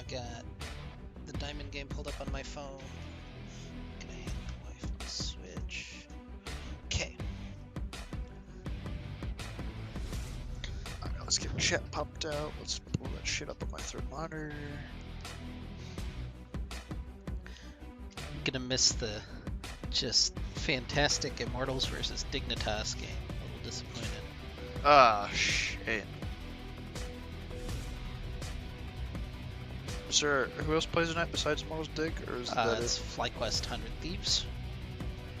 got the diamond game pulled up on my phone. Gonna hit the Wi-Fi switch. Okay. Alright, let's get chat popped out. Let's pull that shit up on my third monitor. Gonna miss the just fantastic Immortals versus Dignitas game. A little disappointed. Ah, shit. Is there, who else plays tonight besides Mortals Dig, or is that It's it? FlyQuest 100 Thieves.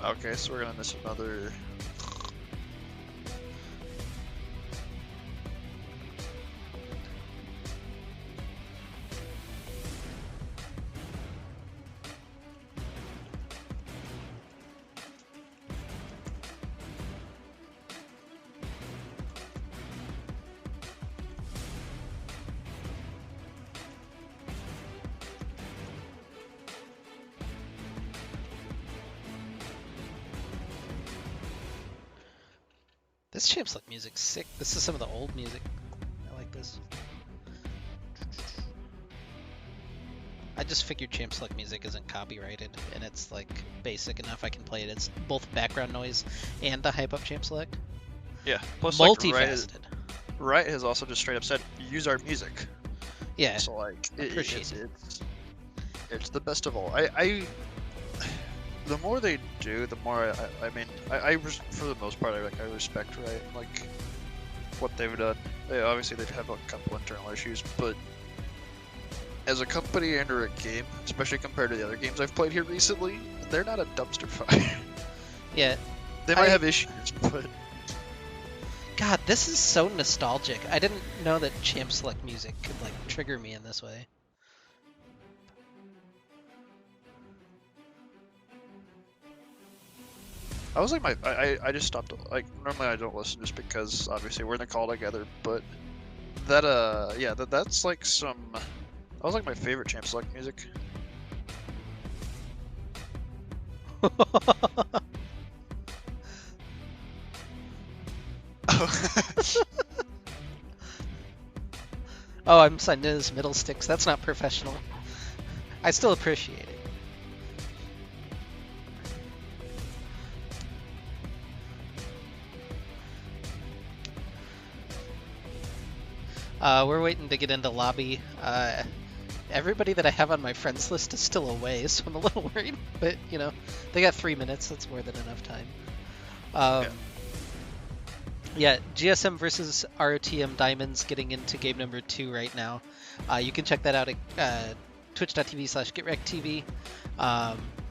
Okay, so we're gonna miss another. This Champs Luck music's sick. This is some of the old music. I like this. I just figured Champs Luck music isn't copyrighted, and it's like basic enough I can play it. It's both background noise and to hype up Champs Luck. Yeah, plus like Multifaceted. Riot has also just straight up said, use our music. Yeah, So like, appreciate it. It's the best of all. I the more they do, the more for the most part, I respect Riot, like what they've done. Obviously they have a couple internal issues, but as a company and or a game, especially compared to the other games I've played here recently, they're not a dumpster fire. Yeah. They might have issues, but God, this is so nostalgic. I didn't know that Champs Luck music could like trigger me in this way. I was like I just stopped. Like normally I don't listen just because obviously we're in the call together, but that yeah, that's like some. That was like my favorite Champs Luck music. Oh, I'm signed in as Middlesticks. That's not professional. I still appreciate it. We're waiting to get into lobby. Everybody that I have on my friends list is still away, so I'm a little worried. But, you know, they got 3 minutes. That's more than enough time. Yeah, GSM versus ROTM Diamonds getting into game number 2 right now. You can check that out at twitch.tv/GetRectTV.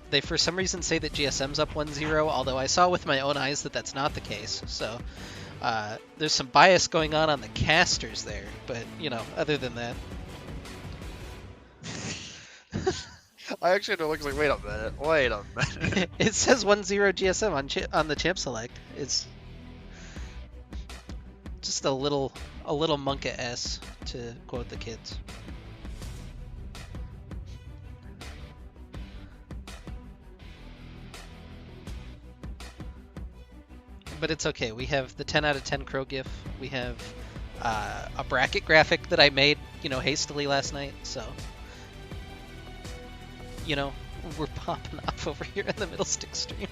They for some reason say that GSM's up 1-0, although I saw with my own eyes that that's not the case. So there's some bias going on the casters there, but, you know, other than that. I actually don't look like, wait a minute. It says 1-0 GSM on the champ select. It's just a little monka S, to quote the kids. But it's okay. We have the 10 out of 10 Crow GIF. We have a bracket graphic that I made, you know, hastily last night. So, you know, we're popping off over here in the Middlesticks stream.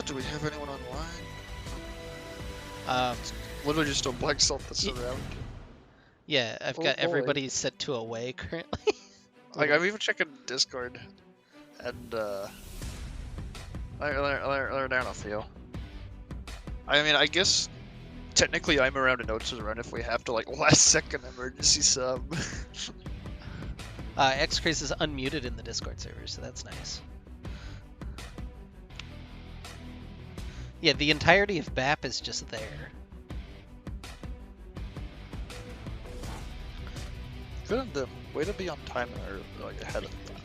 Do we have anyone online? Literally just a black salt that's around. Yeah, I've got everybody set to away currently. Like, I'm even checking Discord, and they're down a few. I mean, I guess technically I'm around to notes around if we have to, like, last second emergency sub. X-Craze is unmuted in the Discord server, so that's nice. Yeah, the entirety of BAP is just there. Good them. Way to be on time or like ahead of them.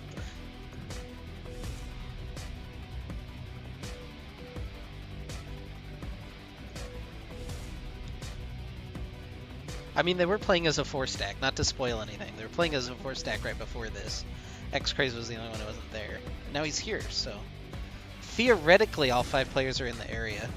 I mean, they were playing as a 4-stack, not to spoil anything. They were playing as a 4-stack right before this. X-Craze was the only one who wasn't there. And now he's here, so theoretically, all 5 players are in the area.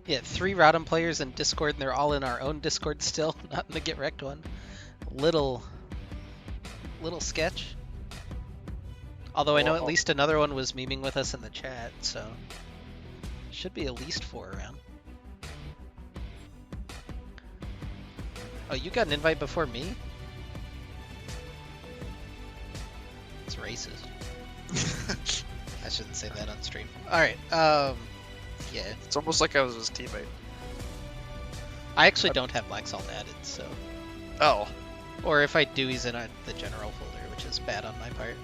Yeah, 3 Rodham players in Discord, and they're all in our own Discord still, not in the GetRect one. Little sketch. Although I know at least another one was memeing with us in the chat, so should be at least 4 around. Oh, you got an invite before me? It's racist. I shouldn't say that on stream. Alright, yeah. It's almost like I was his teammate. I actually don't have Black Salt added, so... Oh. Or if I do, he's in the general folder, which is bad on my part.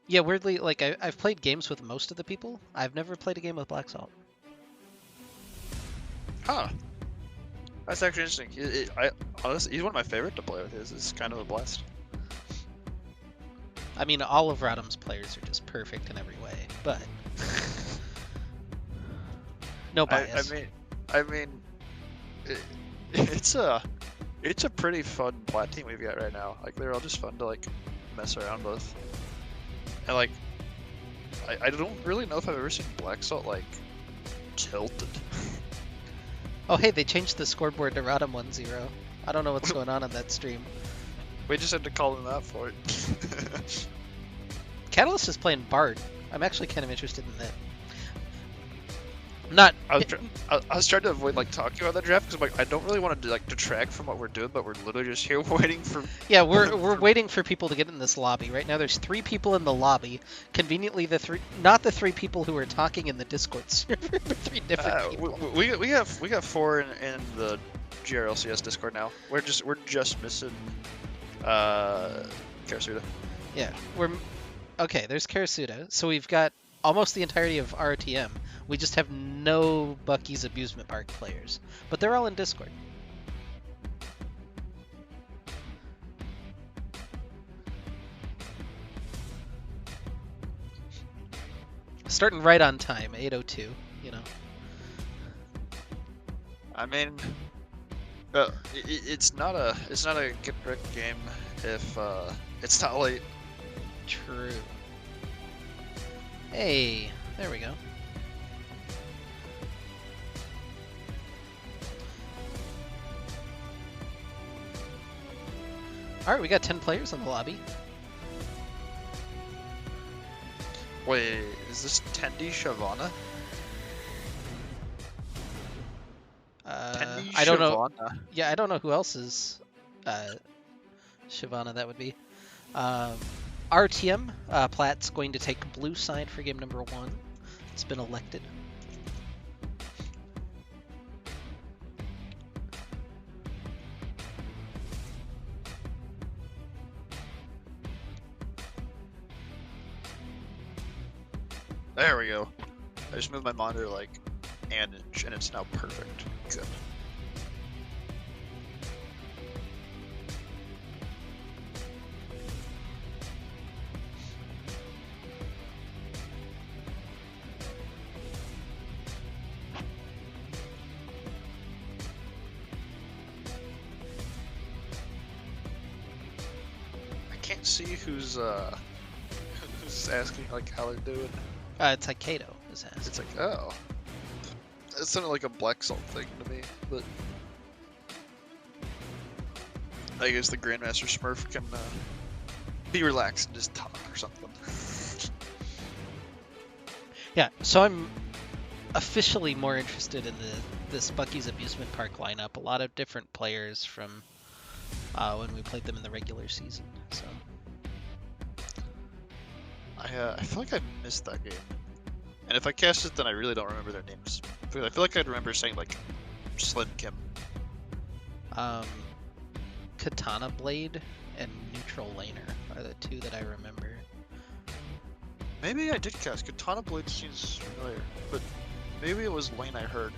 Yeah, weirdly, like, I've played games with most of the people. I've never played a game with Black Salt. Huh. That's actually interesting. Honestly, he's one of my favorite to play with. It's kind of a blast. I mean, all of Rodham's players are just perfect in every way, but no bias. I mean, it's a pretty fun plat team we've got right now. Like, they're all just fun to like mess around with, and like, I don't really know if I've ever seen Black Salt like tilted. Oh hey, they changed the scoreboard to Rodham 1-0. I don't know what's going on that stream. We just had to call them out for it. Catalyst is playing Bard. I'm actually kind of interested in that. Not. I was trying to avoid like talking about that draft because like I don't really want to like detract from what we're doing, but we're literally just here waiting for. Yeah, we're waiting for people to get in this lobby right now. There's 3 people in the lobby. Conveniently, not the 3 people who are talking in the Discord server, but 3 different people. We got 4 in the GRLCS Discord now. We're just missing Karasuda. Yeah, okay. There's Karasuda, so we've got almost the entirety of RTM. We just have no Bucky's Abusement Park players, but they're all in Discord. Starting right on time, 8:02. You know. I mean, it's not a GetRect game if it's not late. True. Hey, there we go. Alright, we got 10 players in the lobby. Wait, is this Tendi Shavana? I don't know. Yeah, I don't know who else is Shavana that would be. RTM, Platt's going to take blue side for game number 1. It's been elected. There we go. I just moved my monitor like an inch and it's now perfect. Good. I can't see who's asking like how they're doing. It's like Kato is asking. It's like, oh. It sounded like a Black Salt thing to me, but I guess the Grandmaster Smurf can be relaxed and just talk or something. Yeah, so I'm officially more interested in this Bucky's Abusement Park lineup. A lot of different players from when we played them in the regular season. So I feel like I missed that game, and if I cast it, then I really don't remember their names. I feel like I'd remember saying like Slim Kim, Katana Blade and Neutral Laner are the 2 that I remember. Maybe I did cast. Katana Blade seems familiar, but maybe it was Lane I heard.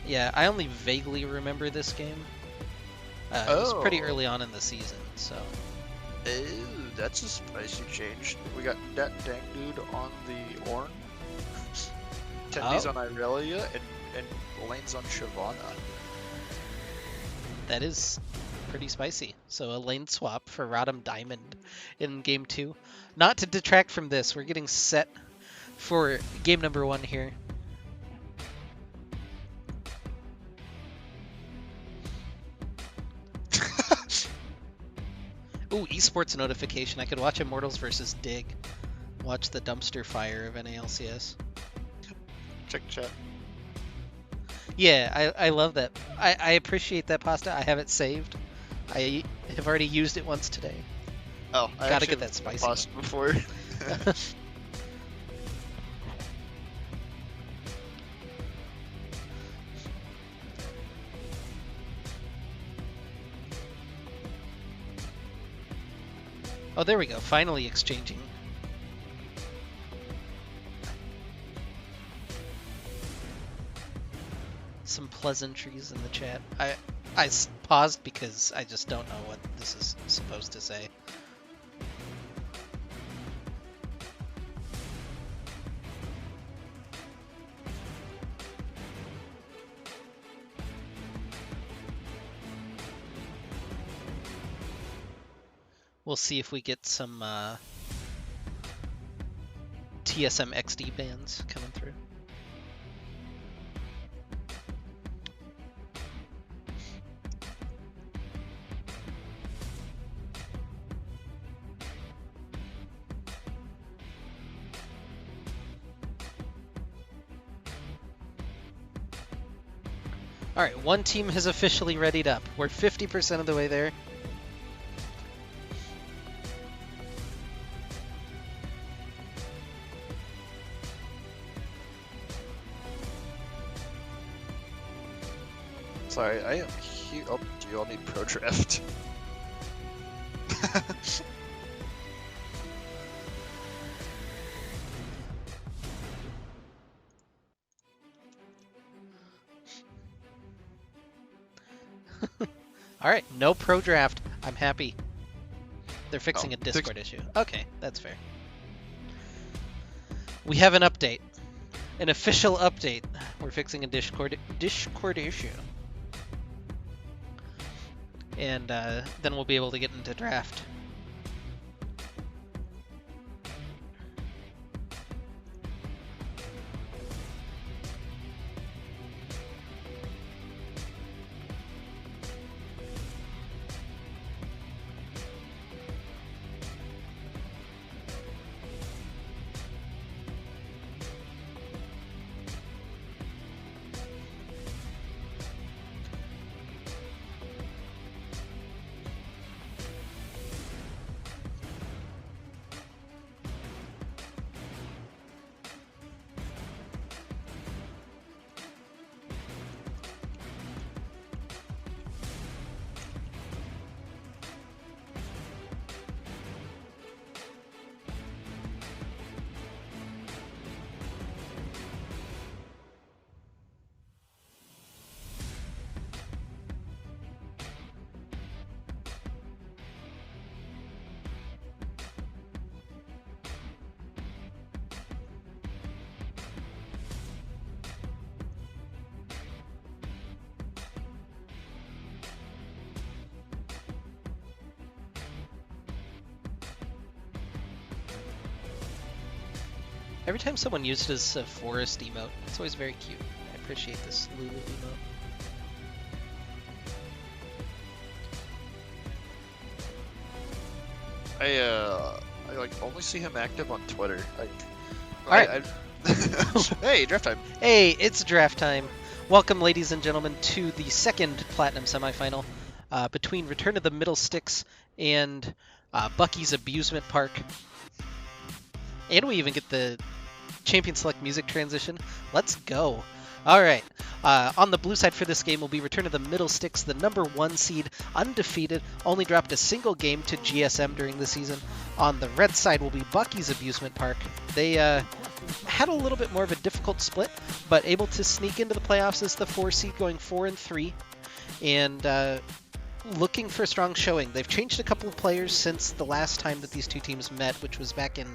Yeah, I only vaguely remember this game. It was pretty early on in the season, so. Ew, that's a spicy change. We got that dang dude on the Ornn, Tendi's on Irelia, and Lane's on Shyvana. That is pretty spicy. So a lane swap for Rodham Diamond in game 2. Not to detract from this, we're getting set for game number 1 here. Ooh, esports notification. I could watch Immortals versus Dig. Watch the dumpster fire of NALCS. Check chat. Yeah, I love that. I appreciate that, Pasta. I have it saved. I have already used it once today. Oh, I gotta get that spicy pasta before. Oh, there we go. Finally exchanging. Some pleasantries in the chat. I paused because I just don't know what this is supposed to say. We'll see if we get some TSM XD bands coming through. All right, one team has officially readied up. We're 50% of the way there. Sorry, I am here. Oh, do you all need pro draft? All right, no pro draft. I'm happy. They're fixing Oh, a Discord issue. Okay, that's fair. We have an update. An official update. We're fixing a Discord issue. And then we'll be able to get into draft. Every time someone uses a forest emote, it's always very cute. I appreciate this Lulu emote. I like only see him active on Twitter. Like, all right. Hey, draft time. Hey, it's draft time. Welcome, ladies and gentlemen, to the second Platinum semifinal between Return of the Middlesticks and Bucky's Abusement Park. And we even get the Champion Select music transition. Let's go. All right. On the blue side for this game will be return of the Middlesticks, the #1 seed, undefeated, only dropped a single game to GSM during the season. On the red side will be Bucky's Abusement Park. They had a little bit more of a difficult split, but able to sneak into the playoffs as the 4 seed, going 4-3, and looking for a strong showing. They've changed a couple of players since the last time that these two teams met, which was back in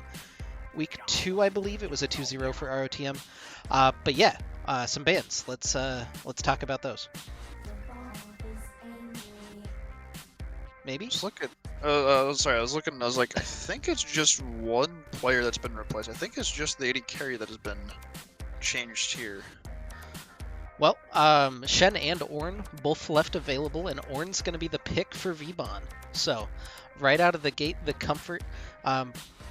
week 2, I believe. It was a 2-0 for ROTM. But yeah. Some bands. Let's talk about those. Maybe. Just look at. Sorry, I was looking. I was like, I think it's just one player that's been replaced. I think it's just the AD carry that has been changed here. Well, Shen and Ornn both left available, and Ornn's going to be the pick for VBon. So, right out of the gate, the comfort.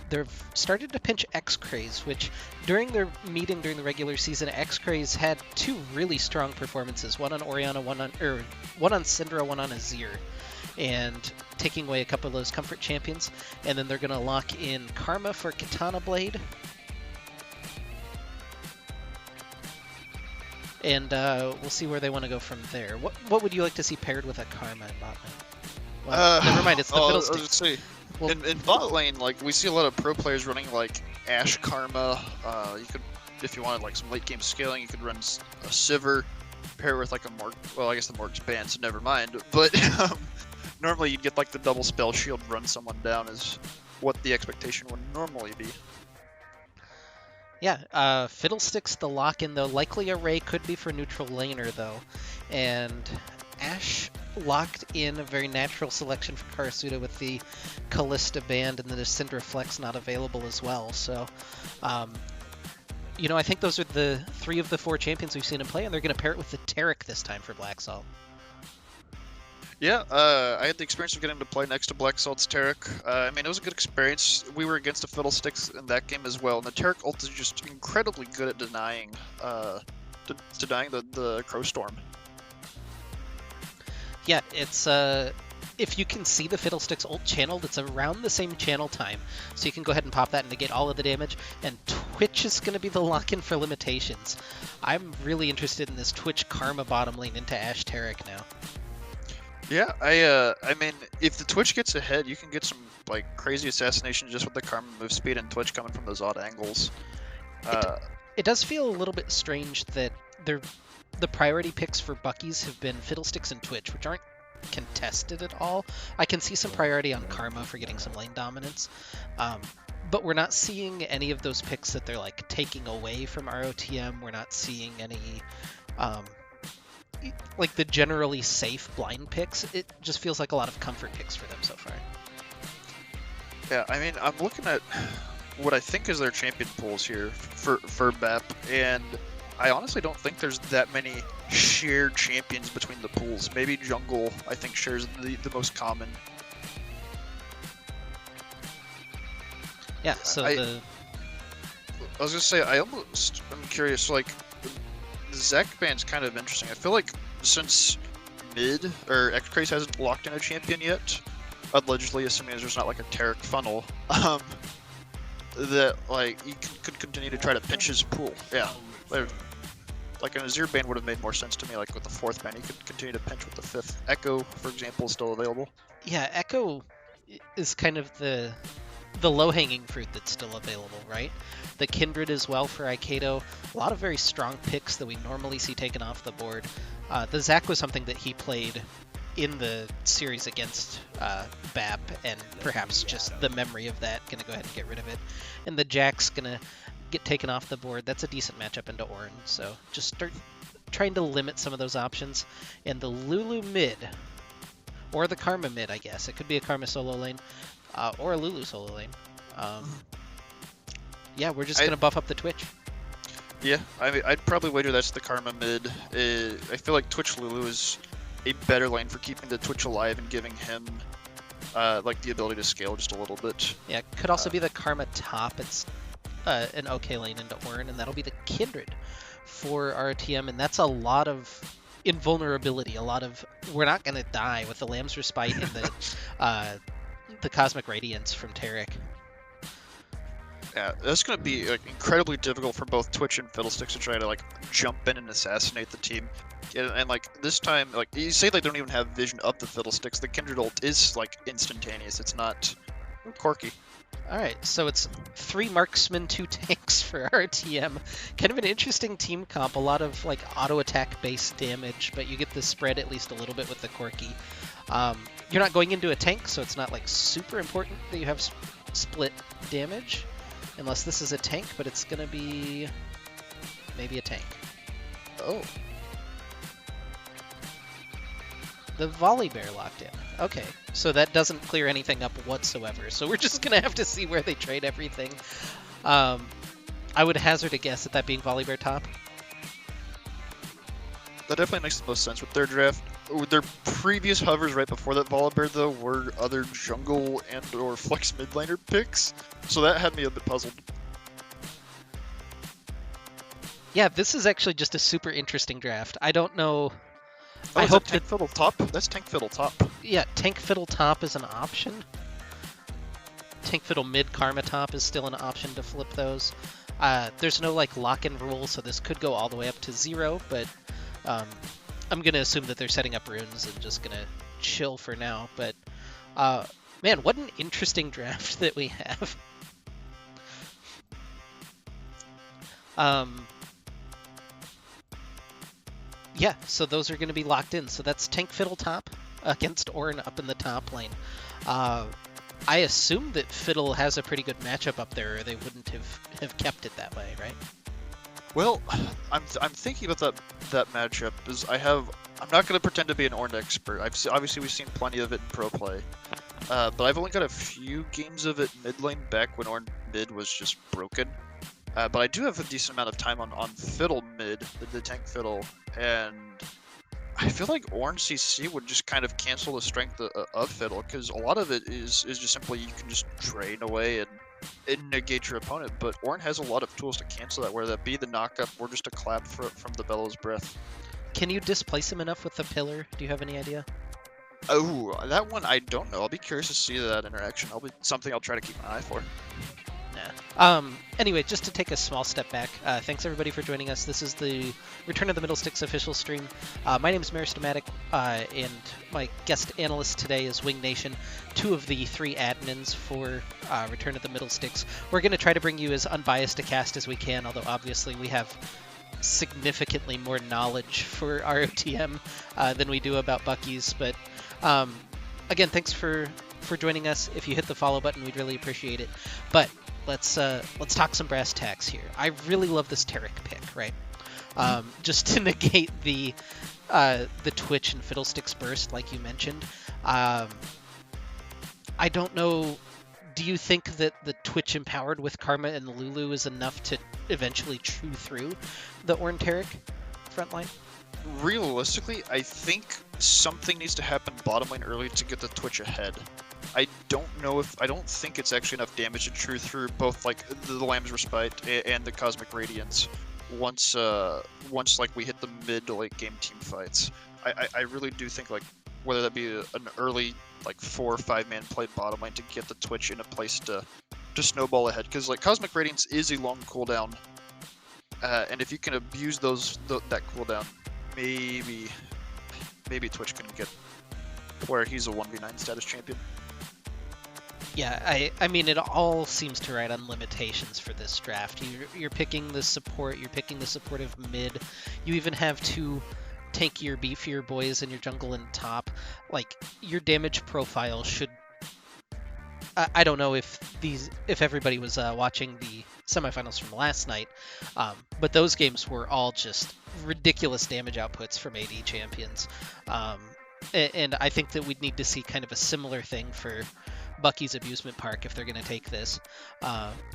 They've started to pinch X-Craze, which during their meeting during the regular season, X-Craze had 2 really strong performances, one on Orianna, one on Syndra, one on Azir, and taking away a couple of those comfort champions. And then they're going to lock in Karma for Katana Blade. And we'll see where they want to go from there. What would you like to see paired with a Karma in bot lane? Well, never mind, it's the Middlesticks. Well, in bot lane, like, we see a lot of pro players running like Ashe Karma. You could, if you wanted like some late game scaling, you could run a Sivir, pair with like a Morg. Well, I guess the Morg's banned, so never mind. But normally you'd get like the double spell shield, run someone down is what the expectation would normally be. Yeah, Fiddlesticks the lock-in though. Likely Array could be for neutral laner though, and Ashe locked in a very natural selection for Karasuda with the Callista band and the Syndra Flex not available as well. So, I think those are the 3 of the 4 champions we've seen in play, and they're going to pair it with the Taric this time for Black Salt. Yeah, I had the experience of getting to play next to Black Salt's Taric. I mean, it was a good experience. We were against the Fiddlesticks in that game as well, and the Taric ult is just incredibly good at denying the Crow Storm. Yeah, it's if you can see the Fiddlesticks ult channeled, it's around the same channel time, so you can go ahead and pop that and negate all of the damage. And Twitch is going to be the lock-in for limitations. I'm really interested in this Twitch Karma bottom lane into Ashe Taric now. Yeah, I mean, if the Twitch gets ahead, you can get some like crazy assassinations just with the Karma move speed and Twitch coming from those odd angles. It does feel a little bit strange that the priority picks for Bucky's have been Fiddlesticks and Twitch, which aren't contested at all. I can see some priority on Karma for getting some lane dominance, but we're not seeing any of those picks that they're like taking away from ROTM. We're not seeing any like the generally safe blind picks. It just feels like a lot of comfort picks for them so far. Yeah, I mean, I'm looking at what I think is their champion pools here for BAP, and I honestly don't think there's that many shared champions between the pools. Maybe jungle, I think, shares the most common. Yeah, so I was gonna say, I'm curious, like, the Zek band's kind of interesting. I feel like since mid, or X-Craze hasn't locked in a champion yet, allegedly, assuming there's not like a Taric funnel, that, like, you could continue to try to pinch his pool. Yeah. Like an Azir band would have made more sense to me, like with the 4th band, you could continue to pinch with the 5th. Echo, for example, is still available. Yeah, Echo is kind of the low-hanging fruit that's still available, right? The Kindred as well for Aikedo. A lot of very strong picks that we normally see taken off the board. The Zac was something that he played in the series against BAP, and perhaps just the memory of that, going to go ahead and get rid of it. And the Jack's going to get taken off the board. That's a decent matchup into Ornn, so just start trying to limit some of those options. And the Lulu mid, or the Karma mid, I guess. It could be a Karma solo lane, or a Lulu solo lane. Yeah, we're just going to buff up the Twitch. Yeah, I mean, I'd probably wager that's the Karma mid. I feel like Twitch Lulu is a better lane for keeping the Twitch alive and giving him like the ability to scale just a little bit. Yeah, could also be the Karma top. It's an okay lane into Ornn, and that'll be the Kindred for RTM, and that's a lot of invulnerability, a lot of we're not going to die with the Lamb's Respite and the Cosmic Radiance from Taric. Yeah, that's going to be like incredibly difficult for both Twitch and Fiddlesticks to try to like jump in and assassinate the team. And like this time, like you say, they don't even have vision of the Fiddlesticks. The Kindred ult is like instantaneous. It's not quirky. Alright, so it's 3 marksmen, 2 tanks for RTM. Kind of an interesting team comp, a lot of like auto attack based damage, but you get the spread at least a little bit with the Corki. You're not going into a tank, so it's not like super important that you have split damage, unless this is a tank, but it's gonna be maybe a tank. Oh. The Volley Bear locked in. Okay, so that doesn't clear anything up whatsoever. So we're just going to have to see where they trade everything. I would hazard a guess at that being Volley Bear top. That definitely makes the most sense with their draft. With their previous hovers right before that Volley Bear, though, were other jungle and or flex mid laner picks. So that had me a bit puzzled. Yeah, this is actually just a super interesting draft. I don't know... Oh, I hope Tank Fiddle top? That's Tank Fiddle top. Yeah, Tank Fiddle top is an option. Tank Fiddle mid Karma top is still an option to flip those. There's no like lock-in rule, so this could go all the way up to 0, but I'm going to assume that they're setting up runes and just going to chill for now. But man, what an interesting draft that we have. Yeah, so those are going to be locked in. So that's Tank Fiddle top against Ornn up in the top lane. I assume that Fiddle has a pretty good matchup up there, or they wouldn't have kept it that way, right? Well, I'm thinking about that matchup. I'm not going to pretend to be an Ornn expert. Obviously we've seen plenty of it in pro play, but I've only got a few games of it mid lane back when Ornn mid was just broken. But I do have a decent amount of time on Fiddle mid, the tank Fiddle, and I feel like Ornn CC would just kind of cancel the strength of Fiddle, because a lot of it is just simply you can just drain away and negate your opponent, but Ornn has a lot of tools to cancel that, whether that be the knockup or just a clap from the Bellows Breath. Can you displace him enough with the pillar? Do you have any idea? Oh, that one I don't know. I'll be curious to see that interaction. Something I'll try to keep an eye for. Anyway, just to take a small step back, thanks everybody for joining us. This is the Return of the Middlesticks official stream. My name is Maristomatic, and my guest analyst today is Wing Nation, 2 of the 3 admins for Return of the Middlesticks. We're going to try to bring you as unbiased a cast as we can, although obviously we have significantly more knowledge for ROTM than we do about Bucky's. But again, thanks for joining us. If you hit the follow button, we'd really appreciate it. But let's talk some brass tacks here. I really love this Tarek pick, right? Just to negate the Twitch and Fiddlesticks burst, like you mentioned. I don't know. Do you think that the Twitch empowered with Karma and Lulu is enough to eventually chew through the Ornn Tarek frontline? Realistically, I think something needs to happen bottom lane early to get the Twitch ahead. I don't think it's actually enough damage to chew through both like the Lamb's Respite and the Cosmic Radiance once like we hit the mid to late game team fights. I really do think like whether that be an early like 4 or 5 man play bottom lane to get the Twitch in a place to snowball ahead, because like Cosmic Radiance is a long cooldown, and if you can abuse that cooldown, maybe Twitch can get where he's a 1v9 status champion. Yeah, I mean, it all seems to ride on limitations for this draft. You're picking the support, you're picking the supportive mid. You even have 2 tankier, beefier boys in your jungle and top. Like, your damage profile should... I don't know if everybody was watching the semifinals from last night, but those games were all just ridiculous damage outputs from AD champions. And I think that we'd need to see kind of a similar thing for Bucky's Abusement Park if they're going to take this.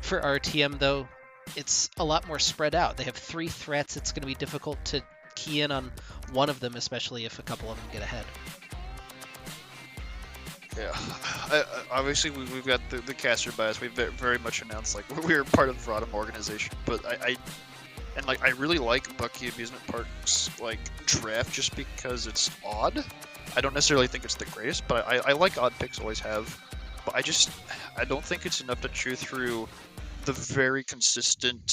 For RTM, though, it's a lot more spread out. They have 3 threats. It's going to be difficult to key in on one of them, especially if a couple of them get ahead. Yeah, obviously we've got the caster bias. We've very much announced like we're part of the Rodham organization, but I really like Bucky Abusement Park's like draft just because it's odd. I don't necessarily think it's the greatest, but I like odd picks, always have. But I don't think it's enough to chew through the very consistent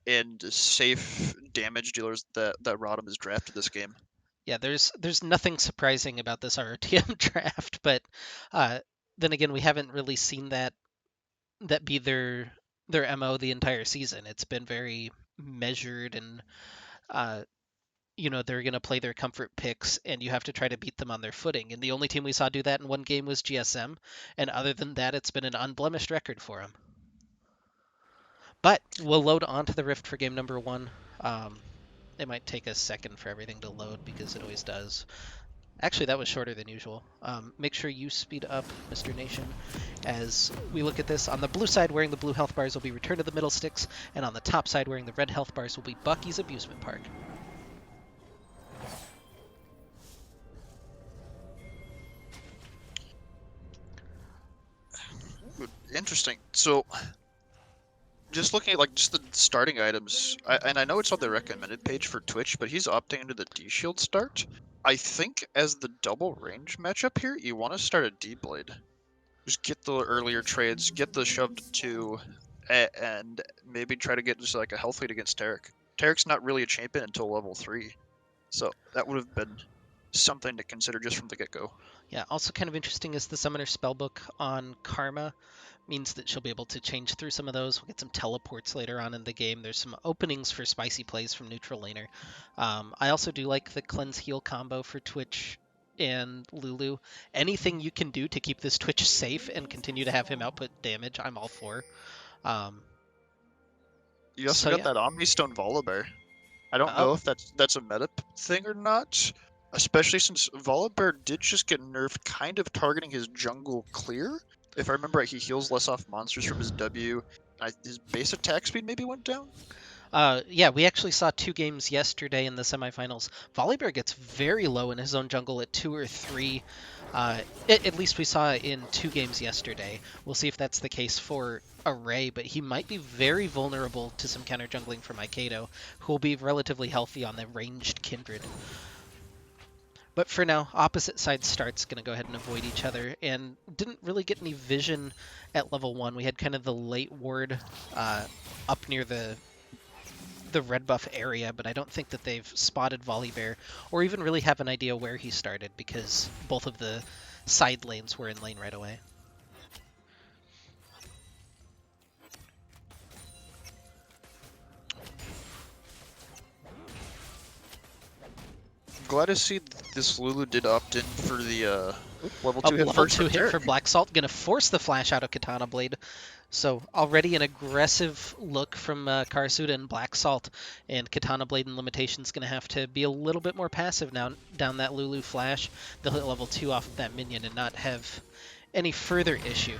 and safe damage dealers that Rodham has drafted this game. Yeah, there's nothing surprising about this RTM draft, but uh, then again, we haven't really seen that be their MO the entire season. It's been very measured and uh, they're going to play their comfort picks and you have to try to beat them on their footing. And the only team we saw do that in one game was GSM, and other than that, it's been an unblemished record for them. But we'll load onto the Rift for game number 1. It might take a second for everything to load because it always does. Actually, that was shorter than usual. Make sure you speed up, Mr. Nation, as we look at this. On the blue side, wearing the blue health bars will be Return to the Middlesticks, and on the top side, wearing the red health bars will be Bucky's Abusement Park. Interesting. So, just looking at just the starting items, and I know it's on the recommended page for Twitch, but he's opting into the D shield start. I think as the double range matchup here, you want to start a D blade. Just get the earlier trades, get the shoved 2, and maybe try to get just like a health lead against Tarek. Tarek's not really a champion until level 3, so that would have been something to consider just from the get-go. Yeah, also kind of interesting is the Summoner Spellbook on Karma. Means that she'll be able to change through some of those. We'll get some teleports later on in the game. There's some openings for spicy plays from neutral laner. I also do like the cleanse heal combo for Twitch and Lulu. Anything you can do to keep this Twitch safe and continue to have him output damage, I'm all for. You also got that Omnistone Volibear. I don't know if that's a meta thing or not, especially since Volibear did just get nerfed kind of targeting his jungle clear. If I remember right, he heals less off monsters from his W. His base attack speed maybe went down? Yeah, we actually saw 2 games yesterday in the semifinals. Volibear gets very low in his own jungle at 2 or 3. At least we saw in 2 games yesterday. We'll see if that's the case for Array, but he might be very vulnerable to some counter jungling from Ikado, who will be relatively healthy on the ranged Kindred. But for now, opposite side starts going to go ahead and avoid each other, and didn't really get any vision at level 1. We had kind of the late ward up near the red buff area, but I don't think that they've spotted Volibear or even really have an idea where he started because both of the side lanes were in lane right away. Glad to see this Lulu did opt in for the level 2 hit level 2 hit for Black Salt, gonna force the flash out of Katana Blade. So already an aggressive look from Karasuda and Black Salt, and Katana Blade and Limitation's gonna have to be a little bit more passive now down that Lulu flash. They'll hit level 2 off of that minion and not have any further issue.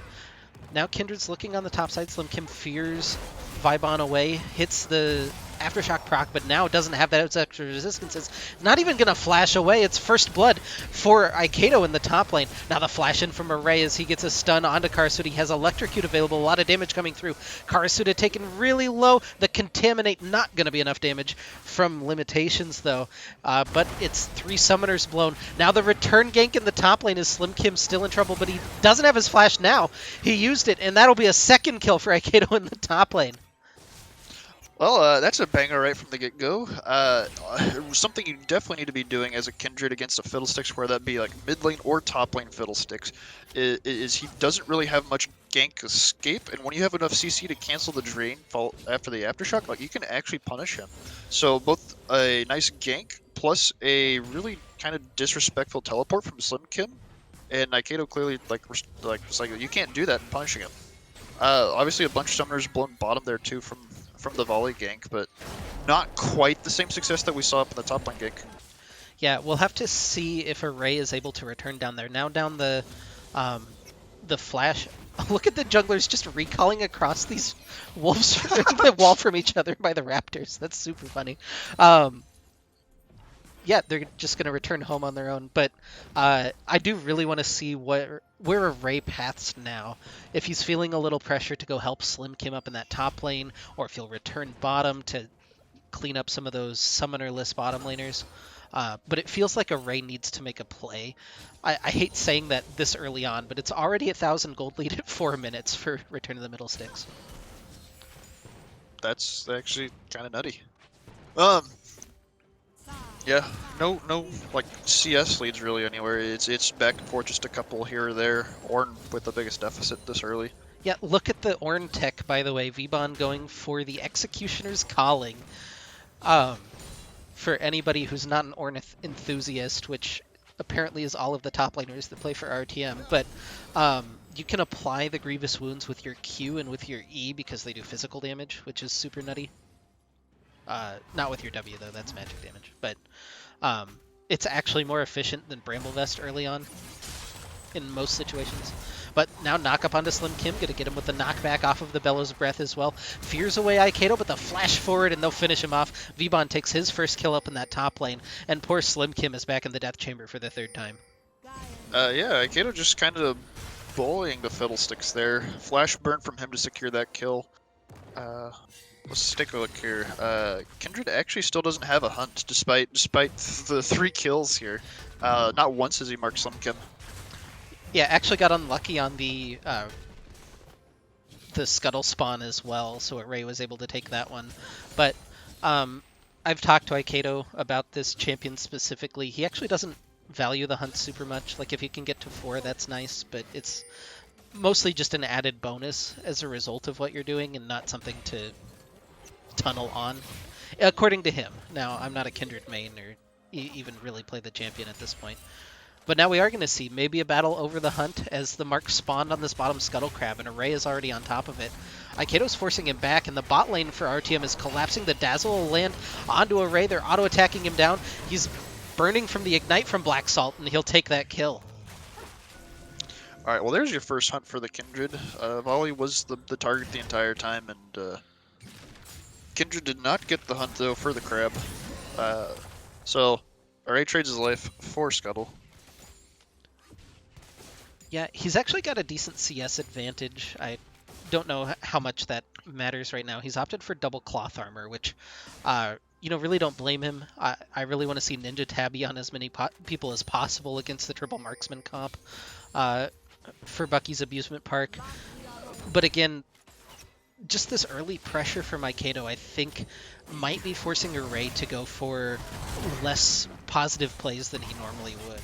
Now Kindred's looking on the top side. Slim Kim fears Vibon away, hits the Aftershock proc, but now doesn't have that extra resistance. It's not even going to flash away. It's first blood for Ikado in the top lane. Now the flash in from Array as he gets a stun onto Karasuda. He has Electrocute available. A lot of damage coming through. Karasuda taken really low. The Contaminate not going to be enough damage from Limitations, though. But it's 3 summoners blown. Now the return gank in the top lane is Slim Kim still in trouble, but he doesn't have his flash now. He used it, and that'll be a second kill for Ikado in the top lane. Well, that's a banger right from the get-go. Something you definitely need to be doing as a Kindred against a Fiddlesticks, where that be like mid lane or top lane Fiddlesticks, is he doesn't really have much gank escape, and when you have enough CC to cancel the drain after the Aftershock, like you can actually punish him. So both a nice gank plus a really kind of disrespectful teleport from Slim Kim, and Ikado clearly was like you can't do that and punishing him. Obviously a bunch of summoners blown bottom there too from the volley gank, but not quite the same success that we saw up in the top lane gank. Yeah, we'll have to see if Array is able to return down there. Now down the flash. Look at the junglers just recalling across these wolves the wall from each other by the raptors. That's super funny. Yeah, they're just going to return home on their own. But I do really want to see where Array paths now. If he's feeling a little pressure to go help Slim Kim up in that top lane, or if he'll return bottom to clean up some of those summoner-less bottom laners. But it feels like Array needs to make a play. I hate saying that this early on, but it's already 1,000 gold lead at 4 minutes for Return to the Middlesticks. that's actually kind of nutty. Um, yeah, no, like CS leads really anywhere. It's back and forth, just a couple here or there. Ornn with the biggest deficit this early. Yeah, look at the Ornn tech, by the way. Vbon going for the Executioner's Calling. For anybody who's not an Ornn enthusiast, which apparently is all of the top laners that play for RTM, but you can apply the Grievous Wounds with your Q and with your E because they do physical damage, which is super nutty. Not with your W, though. That's magic damage. But it's actually more efficient than Bramble Vest early on in most situations. But now knock up onto Slim Kim, gonna get him with the knockback off of the Bellows Breath as well. Fears away Aikedo, but the flash forward and they'll finish him off. Vbon takes his first kill up in that top lane, and poor Slim Kim is back in the Death Chamber for the third time. Yeah, Aikedo just kind of bullying the Fiddlesticks there. Flash burn from him to secure that kill. Let's take a look here. Kindred actually still doesn't have a hunt, despite the 3 kills here. Not once has he marked Slim Kim. Yeah, actually got unlucky on the Scuttle spawn as well, so Array was able to take that one. But I've talked to Aikedo about this champion specifically. He actually doesn't value the hunt super much. Like, if you can get to 4, that's nice, but it's mostly just an added bonus as a result of what you're doing and not something to tunnel on, according to him. Now, I'm not a Kindred main or even really play the champion at this point. But now we are going to see maybe a battle over the hunt as the mark spawned on this bottom Scuttle Crab, and Array is already on top of it. Aikedo's forcing him back, and the bot lane for RTM is collapsing. The Dazzle will land onto Array. They're auto-attacking him down. He's burning from the Ignite from Black Salt, and he'll take that kill. Alright, well there's your first hunt for the Kindred. Volley was the target the entire time, and Kindred did not get the hunt though for the Crab. So Array trades his life for Scuttle. Yeah, he's actually got a decent CS advantage. I don't know how much that matters right now. He's opted for double cloth armor, which, really don't blame him. I really want to see Ninja Tabby on as many people as possible against the triple marksman comp for Bucky's Abusement Park. But again, just this early pressure from Aikedo, I think, might be forcing Array to go for less positive plays than he normally would.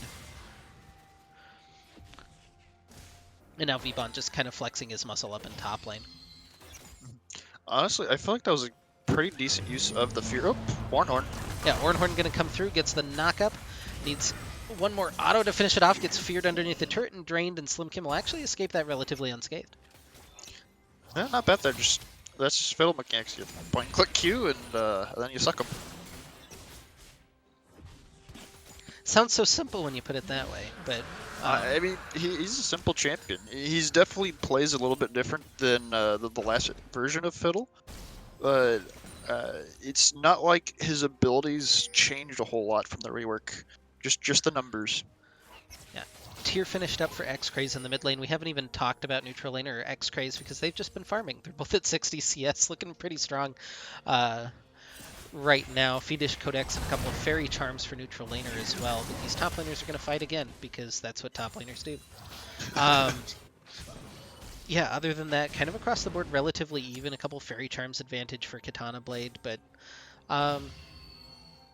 And now Vbon just kind of flexing his muscle up in top lane. Honestly, I feel like that was a pretty decent use of the fear. Oh, Ornn. Yeah, Ornn gonna come through, gets the knockup, needs one more auto to finish it off, gets feared underneath the turret and drained, and Slim Kim will actually escape that relatively unscathed. Yeah, not bad there. That's just fiddle mechanics. You point and click Q, and then you suck them. Sounds so simple when you put it that way, but I mean, he's a simple champion. He's definitely plays a little bit different than the last version of Fiddle, but it's not like his abilities changed a whole lot from the rework. Just the numbers. Yeah. Tier finished up for X-Craze in the mid lane. We haven't even talked about neutral laner or X-Craze because they've just been farming. They're both at 60 CS, looking pretty strong right now. Fiendish Codex and a couple of Fairy Charms for neutral laner as well. But these top laners are going to fight again because that's what top laners do. Yeah, other than that, kind of across the board, relatively even. A couple Fairy Charms advantage for Katana Blade, but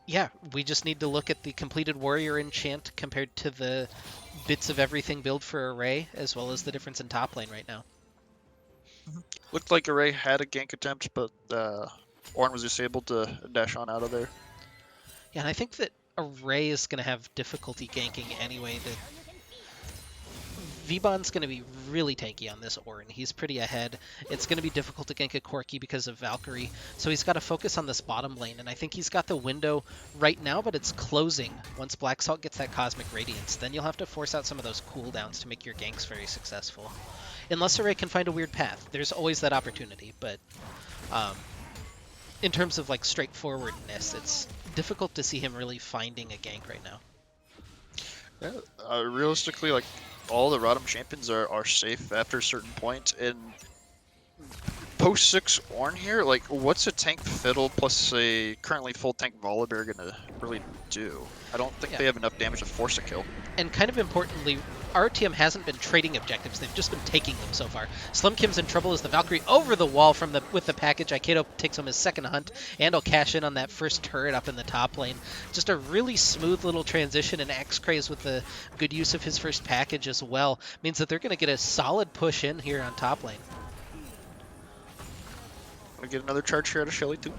yeah, we just need to look at the completed Warrior Enchant compared to the bits of everything build for Array, as well as the difference in top lane right now. Looked like Array had a gank attempt, but Ornn was just able to dash on out of there. Yeah, and I think that Array is going to have difficulty ganking anyway. That Vbon's going to be really tanky on this Ornn. He's pretty ahead. It's going to be difficult to gank a Corki because of Valkyrie, so he's got to focus on this bottom lane, and I think he's got the window right now, but it's closing once Black Salt gets that Cosmic Radiance. Then you'll have to force out some of those cooldowns to make your ganks very successful. Unless Array can find a weird path. There's always that opportunity, but in terms of like straightforwardness, it's difficult to see him really finding a gank right now. Yeah, realistically, like all the Rotom champions are safe after a certain point, and post 6 Ornn here, like, what's a tank Fiddle plus a currently full tank Volibear gonna really do? I don't think they have enough damage to force a kill. And kind of importantly, RTM hasn't been trading objectives, they've just been taking them so far. Slim Kim's in trouble as the Valkyrie over the wall with the package. Aikedo takes him his second hunt, and he'll cash in on that first turret up in the top lane. Just a really smooth little transition, and X-Craze with the good use of his first package as well means that they're going to get a solid push in here on top lane. Gonna get another charge here out of Shelly too.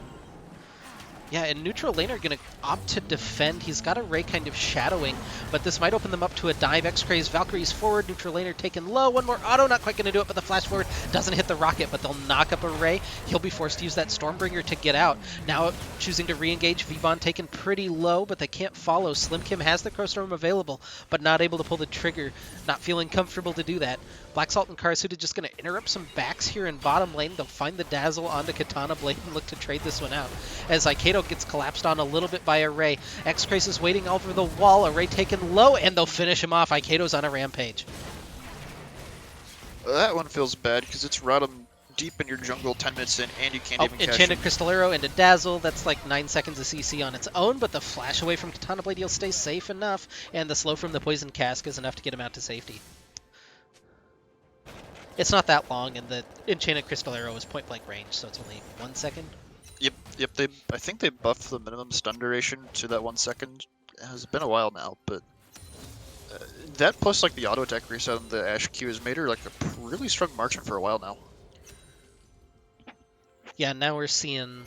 Yeah, and neutral laner going to opt to defend. He's got a Ray kind of shadowing, but this might open them up to a dive. X-Craze, Valkyrie's forward, neutral laner taken low. One more auto, not quite going to do it, but the flash forward doesn't hit the rocket, but they'll knock up a Ray. He'll be forced to use that Stormbringer to get out. Now choosing to re-engage, Vaughn taken pretty low, but they can't follow. Slim Kim has the Crow Storm available, but not able to pull the trigger, not feeling comfortable to do that. Black Salt and Karasuda just going to interrupt some backs here in bottom lane. They'll find the Dazzle onto Katana Blade and look to trade this one out. As Aikedo gets collapsed on a little bit by a Ray. X-Craze is waiting over the wall. A Ray taken low, and they'll finish him off. Aikedo's on a rampage. That one feels bad because it's Rodham deep in your jungle 10 minutes in, and you can't even catch Enchanted him. Crystal Arrow into Dazzle. That's like 9 seconds of CC on its own, but the flash away from Katana Blade, he'll stay safe enough, and the slow from the Poison Cask is enough to get him out to safety. It's not that long, and the Enchanted Crystal Arrow is point-blank range, so it's only 1 second. Yep. I think they buffed the minimum stun duration to that 1 second. It has been a while now, but that plus like the auto attack reset on the Ashe Q has made her like a really strong marksman for a while now. Yeah, now we're seeing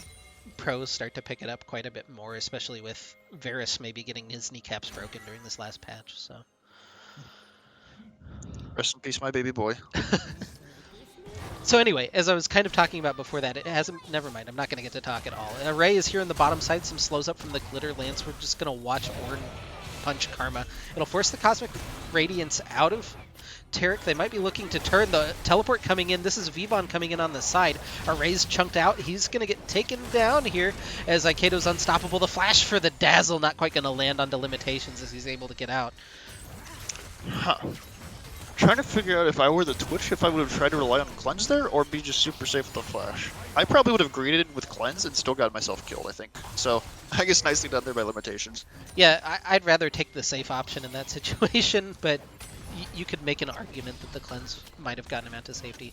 pros start to pick it up quite a bit more, especially with Varus maybe getting his kneecaps broken during this last patch. So. Rest in peace, my baby boy. So anyway, as I was kind of talking about before that, it hasn't... Never mind, I'm not going to get to talk at all. An Array is here in the bottom side, some slows up from the Glitter Lance. We're just going to watch Ornn punch Karma. It'll force the Cosmic Radiance out of Taric. They might be looking to turn. The teleport coming in. This is Vaughn coming in on the side. Array's chunked out. He's going to get taken down here as Aikedo's unstoppable. The flash for the Dazzle not quite going to land onto limitations as he's able to get out. Huh. Trying to figure out if I were the Twitch, if I would have tried to rely on Cleanse there, or be just super safe with the Flash. I probably would have greeted with Cleanse and still got myself killed, I think. So, I guess nicely done there by limitations. Yeah, I'd rather take the safe option in that situation, but you could make an argument that the Cleanse might have gotten him out to safety.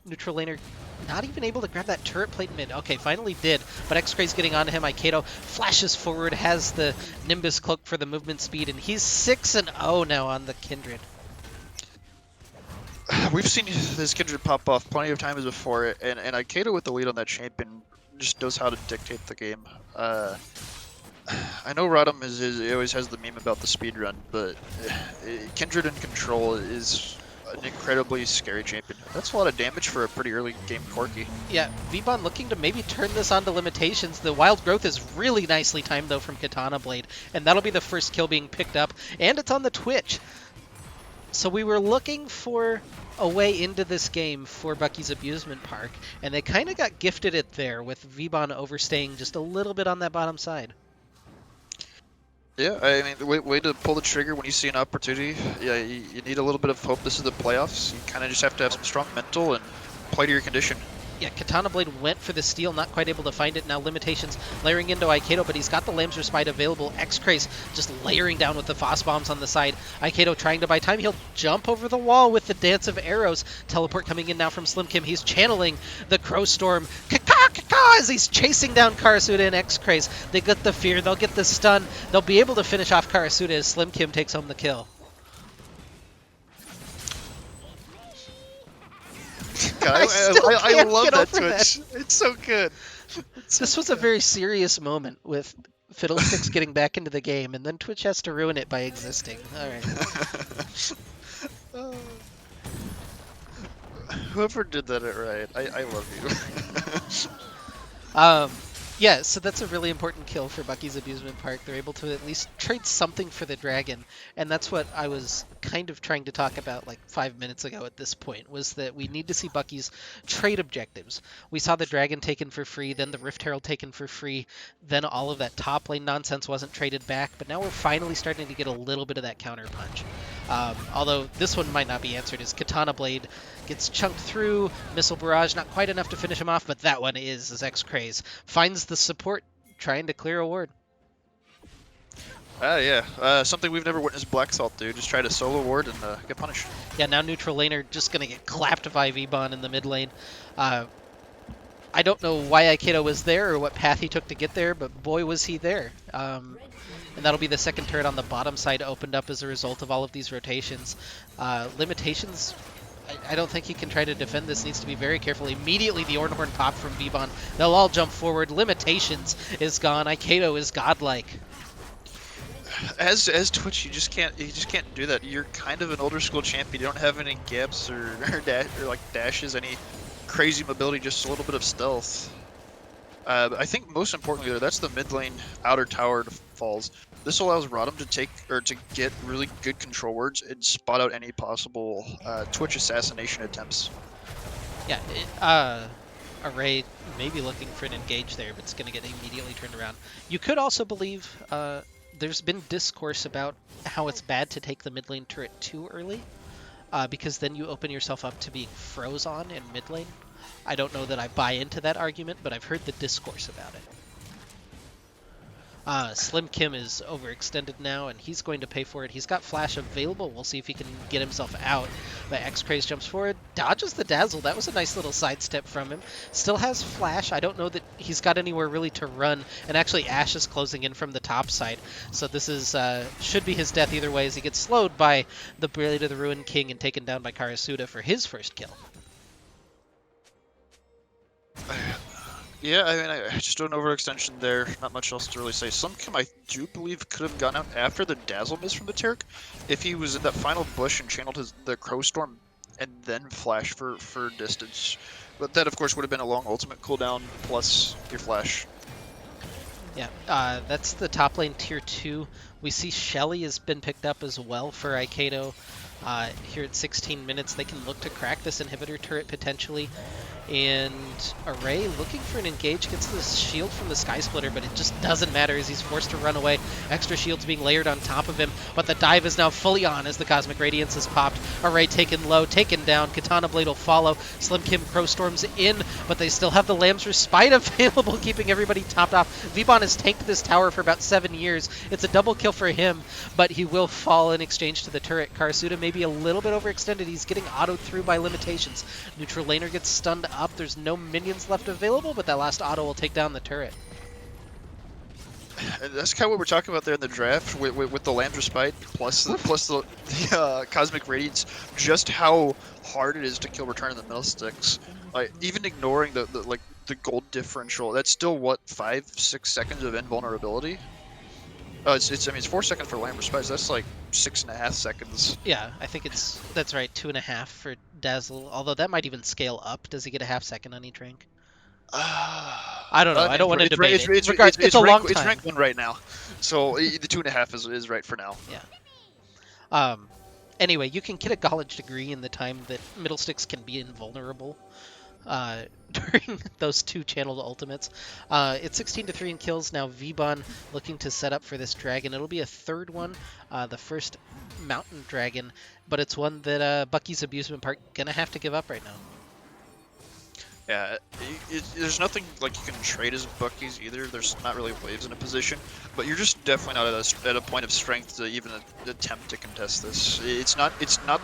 Neutral laner not even able to grab that turret plate mid. Okay, finally did, but X-Craze getting onto him. Aikedo flashes forward, has the Nimbus Cloak for the movement speed, and he's 6-0 now on the Kindred. We've seen this Kindred pop off plenty of times before, and Aikedo with the lead on that champion just knows how to dictate the game. I know Rodham he always has the meme about the speed run, but Kindred in control is an incredibly scary champion. That's a lot of damage for a pretty early game Corki. Yeah, Vaughn looking to maybe turn this onto limitations. The Wild Growth is really nicely timed though from Katana Blade, and that'll be the first kill being picked up, and it's on the Twitch. So we were looking for a way into this game for Bucky's Abusement Park, and they kind of got gifted it there with Vaughn overstaying just a little bit on that bottom side. Yeah, I mean, the way to pull the trigger when you see an opportunity. Yeah, you need a little bit of hope. This is the playoffs. You kind of just have to have some strong mental and play to your condition. Yeah, Katana Blade went for the steal, not quite able to find it. Now limitations layering into Aikedo, but he's got the Lamb's Respite available. X-Craze just layering down with the Foss Bombs on the side. Aikedo trying to buy time. He'll jump over the wall with the Dance of Arrows. Teleport coming in now from Slim Kim. He's channeling the Crow Storm. Kaka as he's chasing down Karasuda and X-Craze. They get the fear. They'll get the stun. They'll be able to finish off Karasuda as Slim Kim takes home the kill. I love that Twitch. It's so good. This was a very serious moment with Fiddlesticks getting back into the game, and then Twitch has to ruin it by existing. All right. Whoever did that right, I love you. Yeah, so that's a really important kill for Bucky's Abusement Park. They're able to at least trade something for the dragon, and that's what I was kind of trying to talk about like 5 minutes ago at this point, was that we need to see Bucky's trade objectives. We saw the dragon taken for free, then the Rift Herald taken for free, then all of that top lane nonsense wasn't traded back, but now we're finally starting to get a little bit of that counter punch. Although this one might not be answered, as Katana Blade gets chunked through, Missile Barrage not quite enough to finish him off, but that one is, as X-Craze finds the support trying to clear a ward. Yeah. Something we've never witnessed Black Salt do. Just try to solo ward and get punished. Yeah, now neutral laner just going to get clapped by V-Bon in the mid lane. I don't know why Aikido was there or what path he took to get there, but boy was he there. And that'll be the second turret on the bottom side opened up as a result of all of these rotations. Limitations, I don't think he can try to defend this. Needs to be very careful. Immediately the Ornhorn pop from V-Bon. They'll all jump forward. Limitations is gone. Aikido is godlike. As Twitch, you just can't do that. You're kind of an older school champion. You don't have any gaps or dashes, any crazy mobility, just a little bit of stealth. I think most importantly though, that's the mid lane outer tower falls. This allows Rodham to get really good control words and spot out any possible Twitch assassination attempts. Yeah, Array may be looking for an engage there, but it's going to get immediately turned around. You could also believe there's been discourse about how it's bad to take the mid lane turret too early, because then you open yourself up to being froze on in mid lane. I don't know that I buy into that argument, but I've heard the discourse about it. Slim Kim is overextended now, and he's going to pay for it. He's got Flash available. We'll see if he can get himself out. But X-Craze jumps forward, dodges the Dazzle. That was a nice little sidestep from him. Still has Flash. I don't know that he's got anywhere really to run. And actually, Ashe is closing in from the top side. So this is should be his death either way, as he gets slowed by the Blade of the Ruined King and taken down by Karasuda for his first kill. Yeah, I mean, I just an overextension there. Not much else to really say. Slim Kim, I do believe, could have gone out after the Dazzle miss from the Taric if he was in that final bush and channeled the Crow Storm and then flash for distance. But that, of course, would have been a long ultimate cooldown plus your flash. Yeah, that's the top lane tier 2. We see Shelly has been picked up as well for Aikido. Here at 16 minutes, they can look to crack this inhibitor turret potentially. And Array looking for an engage, gets this shield from the Sky Splitter, but it just doesn't matter as he's forced to run away. Extra shields being layered on top of him, but the dive is now fully on as the Cosmic Radiance is popped. Array taken low, taken down. Katana Blade will follow. Slim Kim Crow Storms in, but they still have the Lamb's Respite available, keeping everybody topped off. V-Bon has tanked this tower for about 7 years. It's a double kill for him, but he will fall in exchange to the turret. Karasuda may be a little bit overextended. He's getting autoed through by limitations. Neutral laner gets stunned up. There's no minions left available, but that last auto will take down the turret. And that's kind of what we're talking about there in the draft with the Lamb's Respite plus the Cosmic Radiance. Just how hard it is to kill Return of the Middlesticks. Like even ignoring the gold differential, that's still what 5-6 seconds of invulnerability. It's 4 seconds for Lamb's Respite. So that's like 6.5 seconds. Yeah, I think that's right. 2.5 for Dazzle. Although that might even scale up. Does he get a half second on each rank? I don't know. I don't want to debate it. It's a long time. It's rank 1 right now, so the 2.5 is right for now. Yeah. Anyway, you can get a college degree in the time that Middlesticks can be invulnerable. During those 2 channeled ultimates. It's 16-3 in kills. Now V-Bon looking to set up for this dragon. It'll be a third one, the first mountain dragon, but it's one that Bucky's Abusement Park gonna have to give up right now. Yeah, there's nothing like you can trade as Bucky's either. There's not really waves in a position, but you're just definitely not at a point of strength to even attempt to contest this. It's not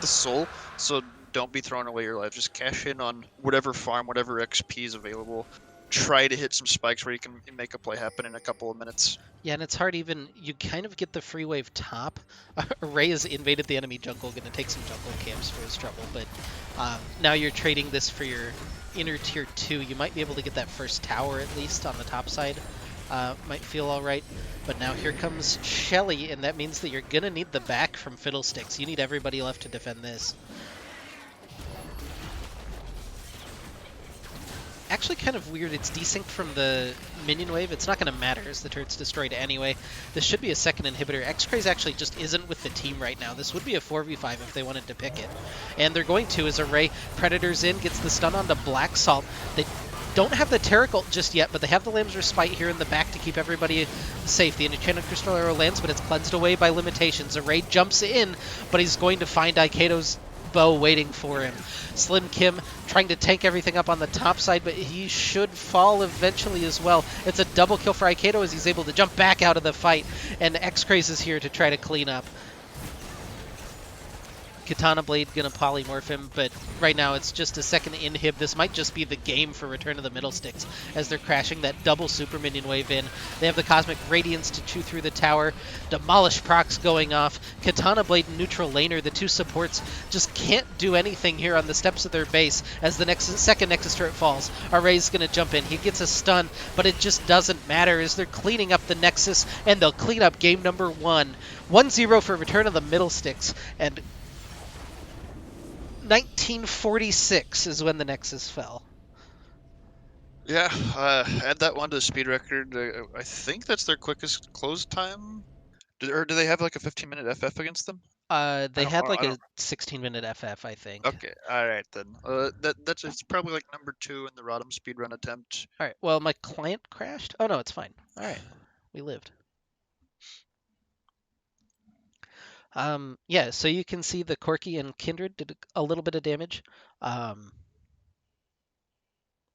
the soul, so don't be throwing away your life. Just cash in on whatever farm, whatever XP is available. Try to hit some spikes where you can make a play happen in a couple of minutes. Yeah, and it's hard even. You kind of get the free wave top. Ray has invaded the enemy jungle, going to take some jungle camps for his trouble, but now you're trading this for your inner tier 2. You might be able to get that first tower at least on the top side. Might feel alright. But now here comes Shelly, and that means that you're going to need the back from Fiddlesticks. You need everybody left to defend this. Actually kind of weird. It's desynced from the minion wave. It's not going to matter as the turret's destroyed anyway. This should be a second inhibitor. X-Craze actually just isn't with the team right now. This would be a 4v5 if they wanted to pick it. And they're going to as Array Predators in, gets the stun onto Black Salt. They don't have the Terracult just yet, but they have the Lamb's Respite here in the back to keep everybody safe. The Enchanted Crystal Arrow lands, but it's cleansed away by limitations. Array jumps in, but he's going to find Aikato's bow waiting for him. Slim Kim trying to tank everything up on the top side, but he should fall eventually as well. It's a double kill for Aikato as he's able to jump back out of the fight, and X-Craze is here to try to clean up. Katana Blade gonna polymorph him, but right now it's just a second inhib. This might just be the game for Return of the Middlesticks as they're crashing that double super minion wave in. They have the Cosmic Radiance to chew through the tower. Demolish procs going off. Katana Blade and Neutral Laner, the two supports, just can't do anything here on the steps of their base as the second Nexus turret falls. Array's gonna jump in. He gets a stun, but it just doesn't matter as they're cleaning up the Nexus, and they'll clean up game number 1. 1-0 for Return of the Middlesticks, and 1946 is when the Nexus fell. Yeah, add that one to the speed record. I think that's their quickest close time. Or do they have like a 15-minute FF against them? They had like a 16-minute FF, I think. Okay, all right then. That's it's probably like number 2 in the Rodham speedrun attempt. All right. Well, my client crashed. Oh no, it's fine. All right, we lived. Yeah, so you can see the Corki and Kindred did a little bit of damage.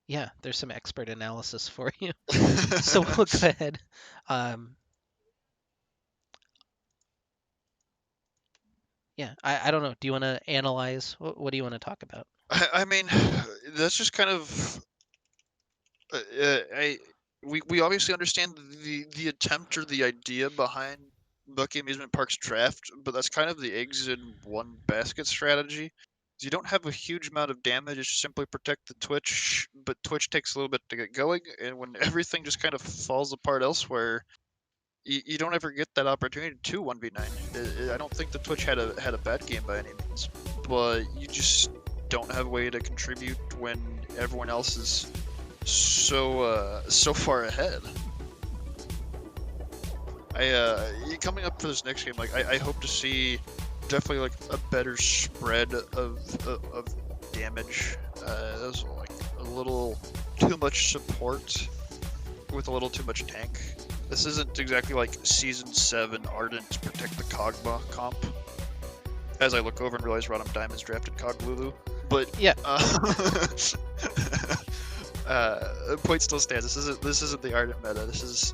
Yeah, there's some expert analysis for you. So we'll go ahead. Yeah, I don't know. Do you want to analyze? What do you want to talk about? I mean, that's just kind of. We obviously understand the attempt or the idea behind Bucky Amusement Park's draft, but that's kind of the eggs in one basket strategy. You don't have a huge amount of damage; it's just simply protect the Twitch, but Twitch takes a little bit to get going, and when everything just kind of falls apart elsewhere, you don't ever get that opportunity to 1v9. I don't think the Twitch had a bad game by any means, but you just don't have a way to contribute when everyone else is so far ahead. Coming up for this next game, like I hope to see definitely like a better spread of damage. There's like a little too much support with a little too much tank. This isn't exactly like Season 7 Ardent Protect the Kog'Maw comp. As I look over and realize Rodham Diamond's drafted Cog Lulu. But yeah, point still stands. This isn't the Ardent meta. This is.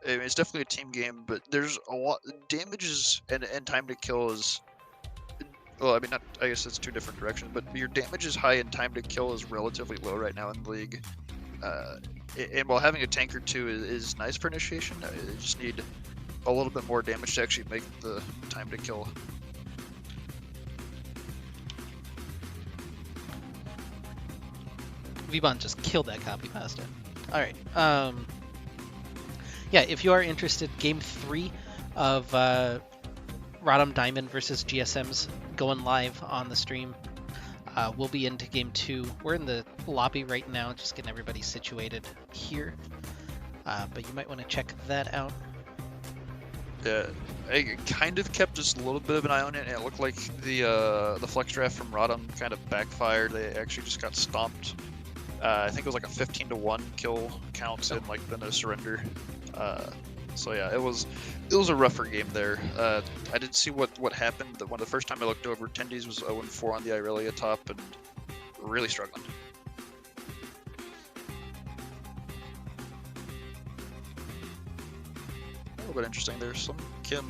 I mean, it's definitely a team game, but there's a lot damages and time to kill is. Well, I mean, not. I guess it's two different directions, but your damage is high and time to kill is relatively low right now in the league. And while having a tank or two is nice for initiation, you just need a little bit more damage to actually make the time to kill. Vbon just killed that copy pasta. All right. Yeah, if you are interested, Game 3 of Rodham Diamond versus GSM's going live on the stream. We'll be into Game 2. We're in the lobby right now, just getting everybody situated here. But you might want to check that out. Yeah, I kind of kept just a little bit of an eye on it, and it looked like the flex draft from Rodham kind of backfired. They actually just got stomped. I think it was like a 15-1 kill count and like then a surrender. So yeah, it was a rougher game there. I didn't see what happened. When the first time I looked over, Tendies was 0-4 on the Irelia top and really struggling. A little bit interesting there. Some Kim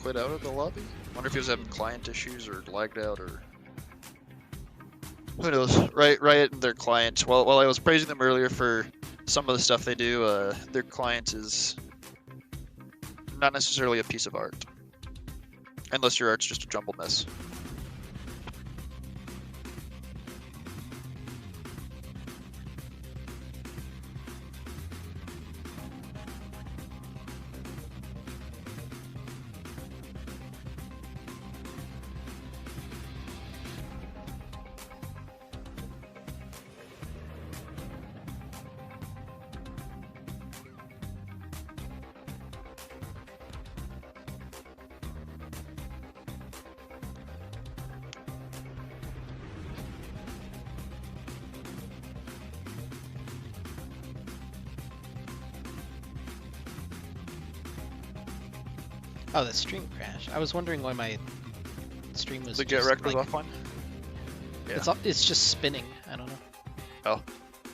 quit out of the lobby. Wonder if he was having client issues or lagged out or. Who knows? Riot and their client. While I was praising them earlier for some of the stuff they do, their client is not necessarily a piece of art. Unless your art's just a jumbled mess. Oh, the stream crashed. I was wondering why my stream was The just, GetRect was like, offline? Yeah. It's just spinning. I don't know. Oh,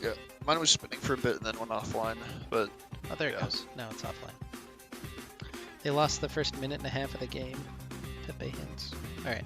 yeah. Mine was spinning for a bit and then went offline, but... Oh, there it goes. Now it's offline. They lost the first minute and a half of the game. Pepe hints. Alright.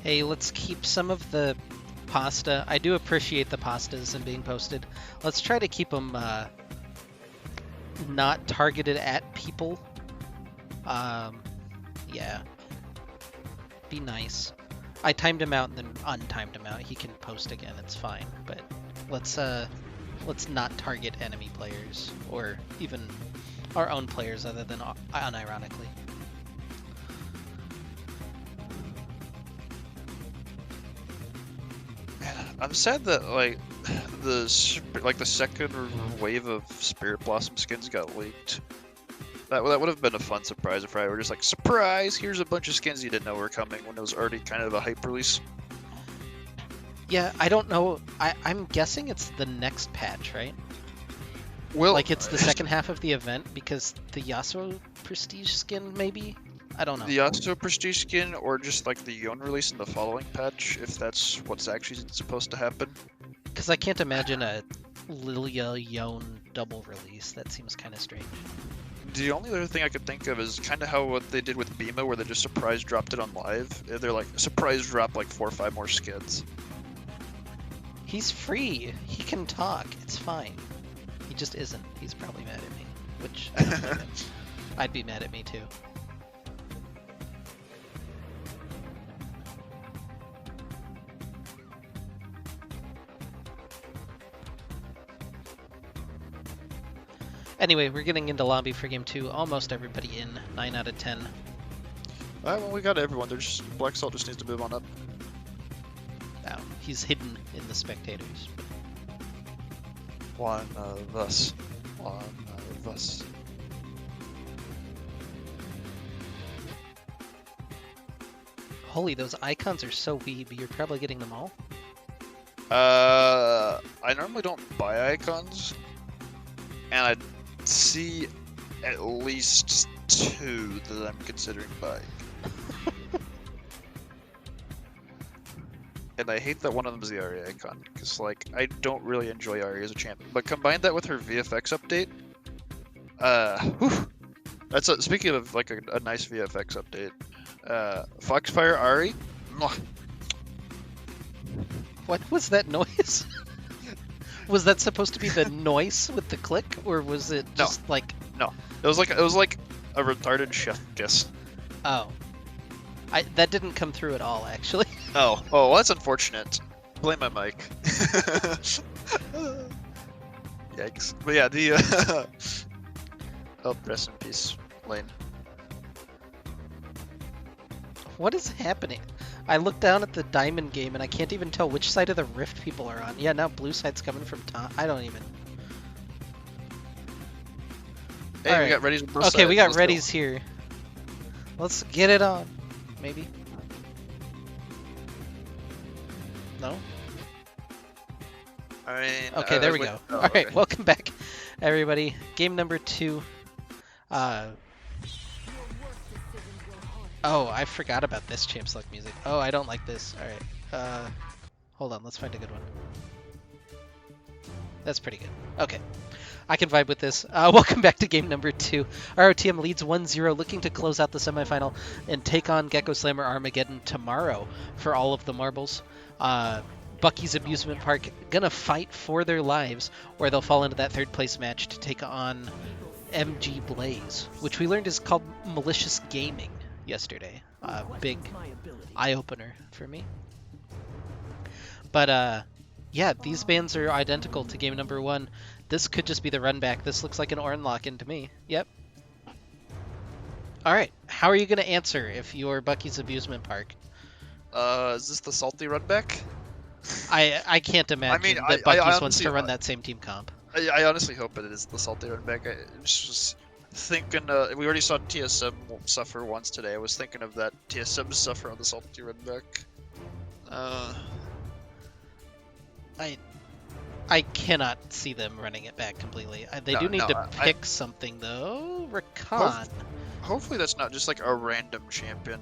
Hey, let's keep some of the pasta. I do appreciate the pastas and being posted. Let's try to keep them not targeted at people. Yeah. Be nice. I timed him out and then untimed him out. He can post again. It's fine. But let's not target enemy players or even our own players other than unironically. I'm sad that like the second wave of Spirit Blossom skins got leaked. That would have been a fun surprise if I were just like, surprise! Here's a bunch of skins you didn't know were coming when it was already kind of a hype release. Yeah, I don't know. I'm guessing it's the next patch, right? Well, Like it's the second half of the event because the Yasuo Prestige skin, maybe? I don't know. the Yasuo Prestige skin, or just like the Yon release in the following patch, if that's what's actually supposed to happen. Because I can't imagine a Lilia Yon double release. That seems kind of strange. The only other thing I could think of is kind of how what they did with Bima, where they just surprise dropped it on live. They're like, surprise drop like 4 or 5 more skins. He's free. He can talk. It's fine. He just isn't. He's probably mad at me. Which, I don't blame him. I'd be mad at me too. Anyway, we're getting into lobby for game 2. Almost everybody in. 9 out of 10. Alright, well, we got everyone. Black Salt just needs to move on up. Now, he's hidden in the spectators. One of us. One of us. Holy, those icons are so weeb. You're probably getting them all? I normally don't buy icons. And I see at least 2 that I'm considering buying. And I hate that one of them is the Arya icon, because like I don't really enjoy Arya as a champion. But combine that with her VFX update, whew, that's speaking of like a nice VFX update. Foxfire Ari, mwah. What was that noise? Was that supposed to be the noise with the click, or was it just like? No, it was like a retarded chef kiss. Oh, that didn't come through at all, actually. Oh, well, that's unfortunate. Blame my mic. Yikes. But yeah, the oh, rest in peace, Lane. What is happening? I look down at the diamond game and I can't even tell which side of the rift people are on. Yeah, now blue side's coming from top. I don't even. Hey, All we right. got readies on both Okay, sides. we got Let's readies here. Let's get it on. Maybe. No? go. I mean, Okay, there we go. Oh, All right, okay. welcome back, everybody. Game number 2. Oh, I forgot about this champ select music. Oh, I don't like this. All right. Hold on. Let's find a good one. That's pretty good. Okay. I can vibe with this. Welcome back to game number 2. ROTM leads 1-0, looking to close out the semifinal and take on Gecko Slammer Armageddon tomorrow for all of the marbles. Bucky's Abusement Park gonna fight for their lives, or they'll fall into that 3rd place match to take on MG Blaze, which we learned is called Malicious Gaming yesterday. Big eye-opener for me. But yeah, these bands are identical to game number 1. This could just be the run back. This looks like an Ornn lock-in to me. Yep. All right, how are you going to answer if you're Bucky's Abusement Park? Is this the salty run back? I can't imagine that I Bucky's wants honestly, to run that same team comp. I honestly hope it is the salty run back. I just thinking, we already saw TSM suffer once today. I was thinking of that TSM suffer on the salty run back. I cannot see them running it back completely. They do need to pick something though. Rakan. Hopefully that's not just like a random champion.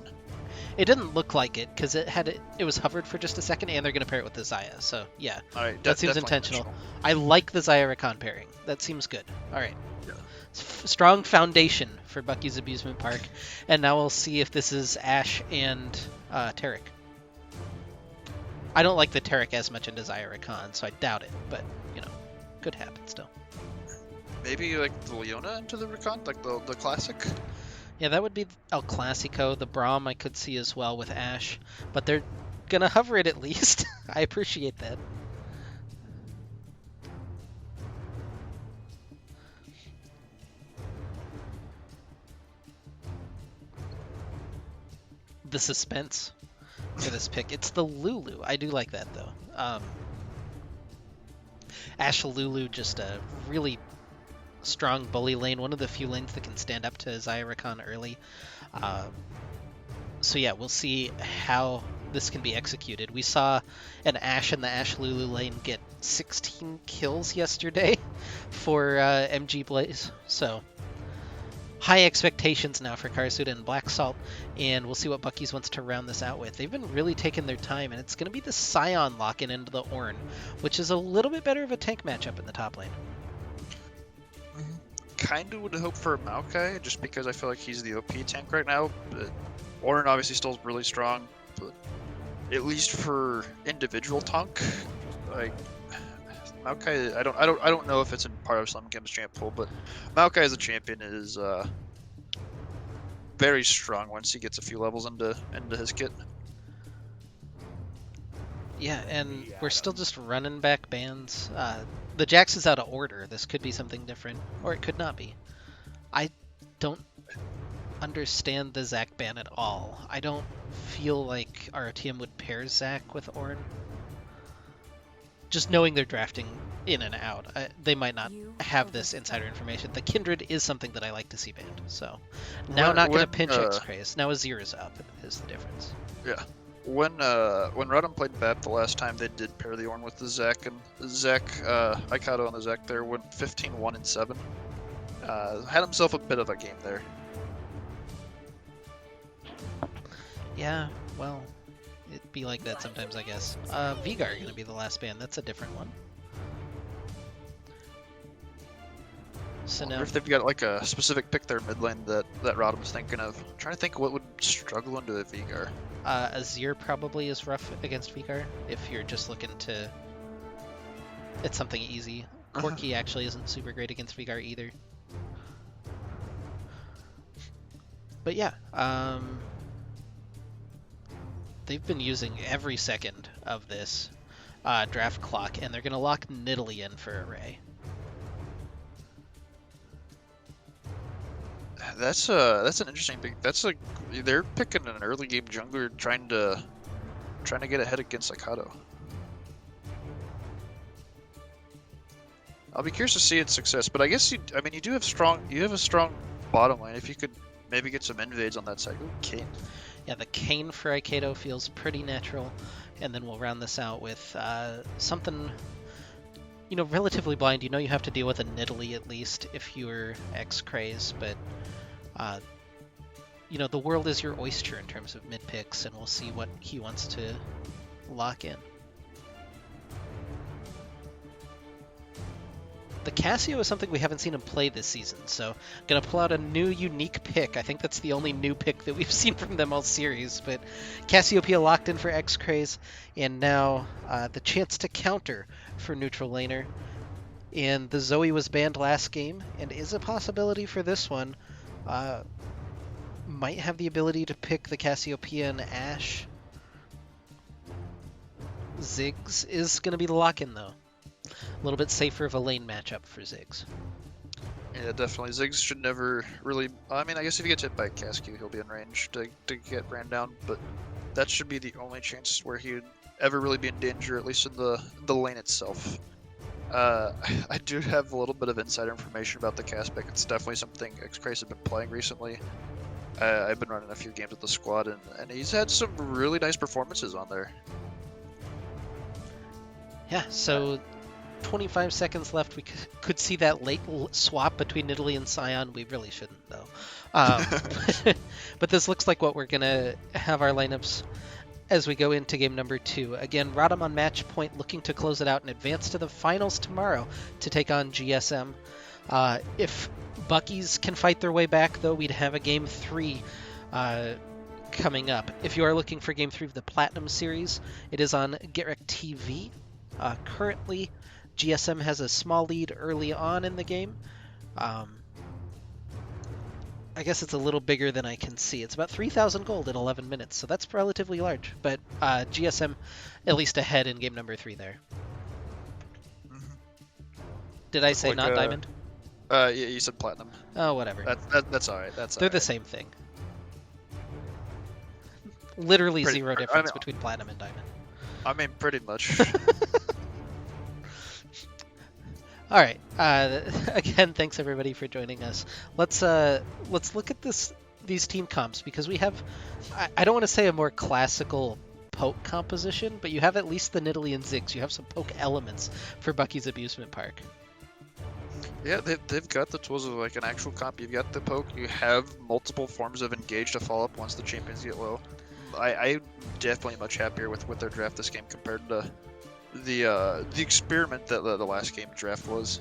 It didn't look like it because it was hovered for just a second, and they're gonna pair it with the Xayah. So yeah, all right, that seems intentional. I like the Xayah Rakan pairing. That seems good. All right. Yeah. Strong foundation for Bucky's Abusement Park, and now we'll see if this is Ashe and Taric. I don't like the Taric as much into Xayah Rakan, so I doubt it, but you know, could happen still. Maybe like the Leona into the Rakan, like the classic. Yeah, that would be El Clasico. The Braum I could see as well with Ashe, but they're gonna hover it at least. I appreciate that. The suspense for this pick. It's the Lulu. I do like that though. Ashe Lulu, just a really strong bully lane, one of the few lanes that can stand up to Xayah Rakan early. So yeah, we'll see how this can be executed. We saw an Ashe in the Ashe Lulu lane get 16 kills yesterday for MG Blaze. So high expectations now for Karasuda and Black Salt, and we'll see what Bucky's wants to round this out with. They've been really taking their time, and it's going to be the Scion lock-in into the Ornn, which is a little bit better of a tank matchup in the top lane. Kind of would hope for Maokai, just because I feel like he's the OP tank right now. But Ornn obviously still really strong, but at least for individual tank, like Maokai, I don't know if it's in part of some game's champ pool, but Maokai as a champion is very strong once he gets a few levels into his kit. Yeah, and we're still just running back bans. The Jax is out of order. This could be something different, or it could not be. I don't understand the Zac ban at all. I don't feel like ROTM would pair Zac with Ornn. Just knowing they're drafting in and out, they might not have this insider information. The Kindred is something that I like to see banned. So now not going to pinch X-Craze. Now Azir's up is the difference. Yeah. When Rodham played BAP the last time, they did pair the Ornn with the Zac, and Zac, Ikato on the Zac there went 15-1-7. Had himself a bit of a game there. Yeah, well, it'd be like that sometimes, I guess. Veigar going to be the last ban. That's a different one. So now, if they've got like a specific pick there mid lane that Rodham's thinking of. I'm trying to think what would struggle into the Veigar. Azir probably is rough against Veigar if you're just looking to... It's something easy. Corki actually isn't super great against Veigar either. But yeah, they've been using every second of this draft clock, and they're going to lock Nidalee in for Array. That's an interesting pick. They're picking an early game jungler trying to get ahead against Ikato. I'll be curious to see its success, but I guess you have a strong bottom lane. If you could maybe get some invades on that side. Ooh, Kayn. Yeah, the Kayn for Ikato feels pretty natural, and then we'll round this out with something, relatively blind. You have to deal with a Nidalee at least if you're X-Craze, but the world is your oyster in terms of mid picks, and we'll see what he wants to lock in. The Cassio is something we haven't seen him play this season, so I'm going to pull out a new unique pick. I think that's the only new pick that we've seen from them all series, but Cassiopeia locked in for X-Craze, and now the chance to counter for neutral laner. And the Zoe was banned last game, and is a possibility for this one. Might have the ability to pick the Cassiopeia and Ashe. Ziggs is going to be the lock-in, though. A little bit safer of a lane matchup for Ziggs. Yeah, definitely. Ziggs should never really. I mean, I guess if he gets hit by a Cascue, he'll be in range to get ran down. But that should be the only chance where he would ever really be in danger, at least in the lane itself. I do have a little bit of insider information about the Caspic. It's definitely something XCraze have been playing recently. I've been running a few games with the squad, and he's had some really nice performances on there. Yeah, so 25 seconds left. We could see that late swap between Nidalee and Scion. We really shouldn't, though. But this looks like what we're going to have our lineups as we go into game number 2. Again, Rodham on match point, looking to close it out and advance to the finals tomorrow to take on GSM. If Buckies can fight their way back, though, we'd have a game 3 coming up. If you are looking for game 3 of the Platinum Series, it is on GetRect TV. Currently, GSM has a small lead early on in the game. I guess it's a little bigger than I can see. It's about 3,000 gold in 11 minutes, so that's relatively large. But GSM at least ahead in game number 3 there. Mm-hmm. Did I say like, not diamond? Yeah, you said platinum. Oh, whatever. That's all right. They're the same thing. Literally zero difference between platinum and diamond. I mean, pretty much. All right. Again, thanks everybody for joining us. Let's look at these team comps, because we have, I don't want to say a more classical poke composition, but you have at least the Nidalee and Ziggs. You have some poke elements for Bucky's Abusement Park. Yeah, they've got the tools of like an actual comp. You've got the poke. You have multiple forms of engage to follow up once the champions get low. I'm definitely much happier with their draft this game compared to the experiment that the last game draft was.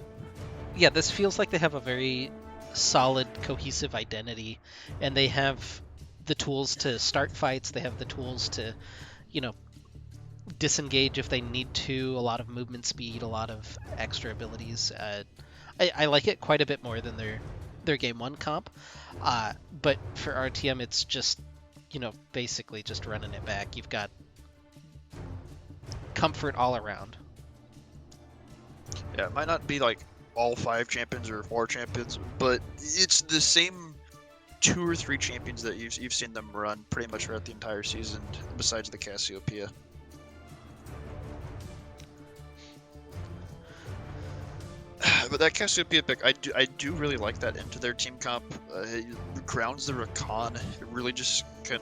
Yeah, this feels like they have a very solid, cohesive identity, and they have the tools to start fights. They have the tools to, disengage if they need to. A lot of movement speed, a lot of extra abilities. I like it quite a bit more than their game 1 comp. But for RTM, it's just, basically just running it back. You've got comfort all around. Yeah, it might not be like all 5 champions or 4 champions, but it's the same 2 or 3 champions that you've seen them run pretty much throughout the entire season, besides the Cassiopeia. But that Cassiopeia pick, I do really like that into their team comp. It grounds the Rakan. It really just can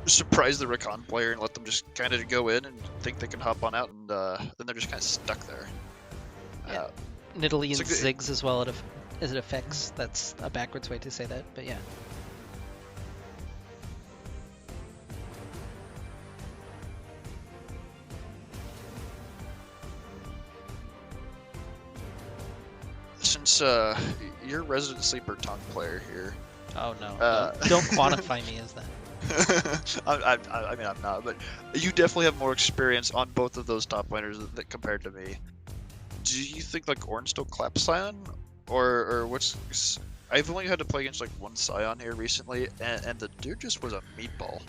surprise the Rakan player and let them just kind of go in and think they can hop on out, and then they're just kind of stuck there. Yeah. Nidalee and Ziggs as well as it affects. That's a backwards way to say that, but yeah. Since you're a resident sleeper tongue player here. Oh no! Don't quantify me as that. I mean, I'm not, but you definitely have more experience on both of those top laners compared to me. Do you think like Ornn still claps Scion, or what's? I've only had to play against like one Scion here recently, and the dude just was a meatball.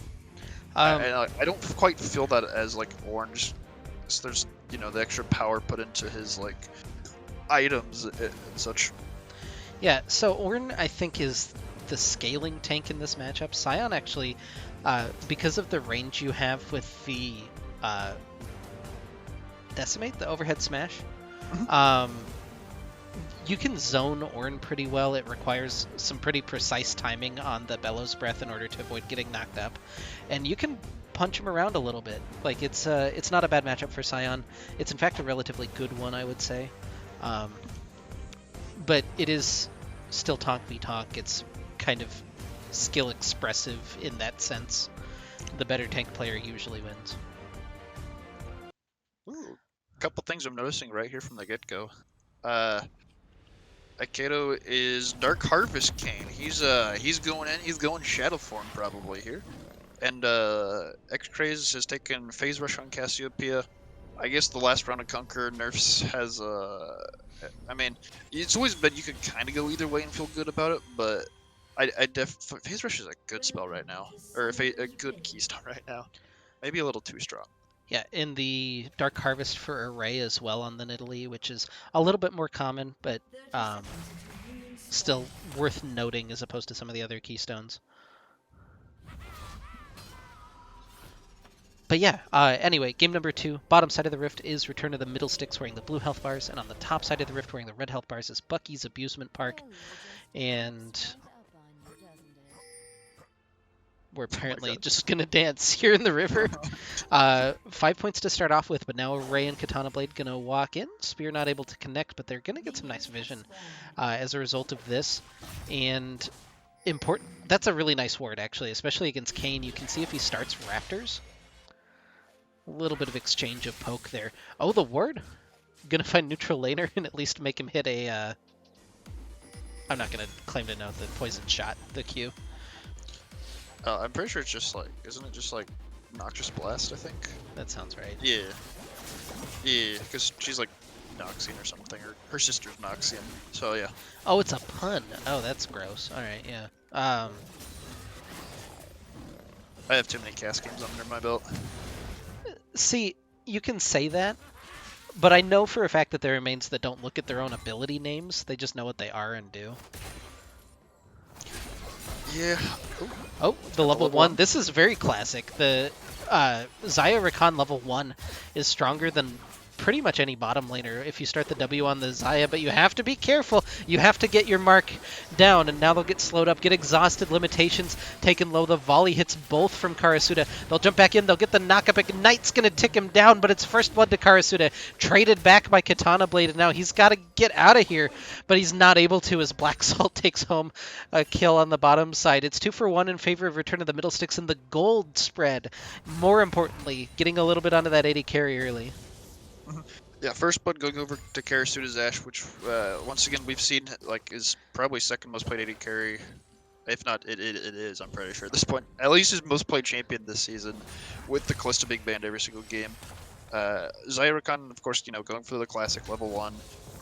I don't quite feel that as like Ornn. Just there's the extra power put into his like items and such. Yeah, so Ornn I think is the scaling tank in this matchup. Scion actually, because of the range you have with the Decimate, the overhead smash, you can zone Ornn pretty well. It requires some pretty precise timing on the Bellows Breath in order to avoid getting knocked up, and you can punch him around a little bit. Like it's not a bad matchup for Scion. It's in fact a relatively good one, I would say. But it is still Tonk v Tonk. It's kind of skill expressive in that sense. The better tank player usually wins. Ooh, a couple things I'm noticing right here from the get-go. Akedo is Dark Harvest Kane. He's going in. He's going Shadow Form probably here. And XCraze has taken Phase Rush on Cassiopeia. I guess the last round of Conquer nerfs has I mean, it's always been you could kind of go either way and feel good about it, but Phase Rush is a good spell right now, or a good keystone right now. Maybe a little too strong. Yeah, in the Dark Harvest for Array as well on the Nidalee, which is a little bit more common, but still worth noting as opposed to some of the other keystones. But yeah, anyway, game number 2, bottom side of the rift is Return of the Middlesticks wearing the blue health bars, and on the top side of the rift wearing the red health bars is Bucky's Abusement Park, and we're apparently just going to dance here in the river. 5 points to start off with, but now Ray and Katana Blade going to walk in. Spear not able to connect, but they're going to get some nice vision as a result of this. And important, that's a really nice ward, actually, especially against Kayn. You can see if he starts Raptors. A little bit of exchange of poke there. Oh, the ward? Going to find neutral laner and at least make him hit a... I'm not going to claim to know the poison shot, the Q. I'm pretty sure it's just like, isn't it just like Noxious Blast, I think? That sounds right. Yeah. Yeah, because she's like Noxian or something, or her sister's Noxian, so yeah. Oh, it's a pun. Oh, that's gross. Alright, yeah. I have too many cast games under my belt. See, you can say that, but I know for a fact that there are mains that don't look at their own ability names. They just know what they are and do. Yeah. Ooh. Oh, the level 1. This is very classic. The Xayah Rakan level 1 is stronger than pretty much any bottom laner if you start the W on the Xayah, but you have to be careful. You have to get your mark down, and now they'll get slowed up, get exhausted, limitations taken low. The volley hits both from Karasuda. They'll jump back in, they'll get the knock-up. Ignite's going to tick him down, but it's first blood to Karasuda. Traded back by Katana Blade, and now he's got to get out of here, but he's not able to as Black Salt takes home a kill on the bottom side. It's 2 for 1 in favor of Return of the Middlesticks and the gold spread. More importantly, getting a little bit onto that 80 carry early. Yeah, first blood going over to Karasuda's Ashe, which once again we've seen like is probably second most played AD carry. If not, it is, I'm pretty sure at this point. At least his most played champion this season, with the Callista being banned every single game. Xayah Rakan, of course, going for the classic level 1,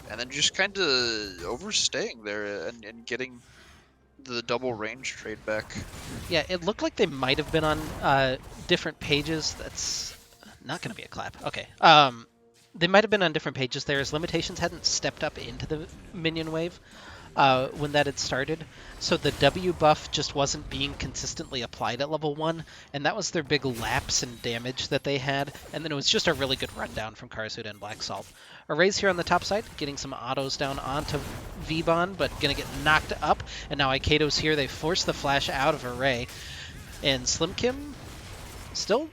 and then just kind of overstaying there and getting the double range trade back. Yeah, it looked like they might have been on different pages. That's not going to be a clap. Okay. They might have been on different pages there, as Limitations hadn't stepped up into the minion wave when that had started. So the W buff just wasn't being consistently applied at level 1, and that was their big lapse in damage that they had. And then it was just a really good rundown from Karasuda and Black Salt. Array's here on the top side, getting some autos down onto Vbon, but going to get knocked up. And now Aikado's here. They force the flash out of Array. And Slim Kim still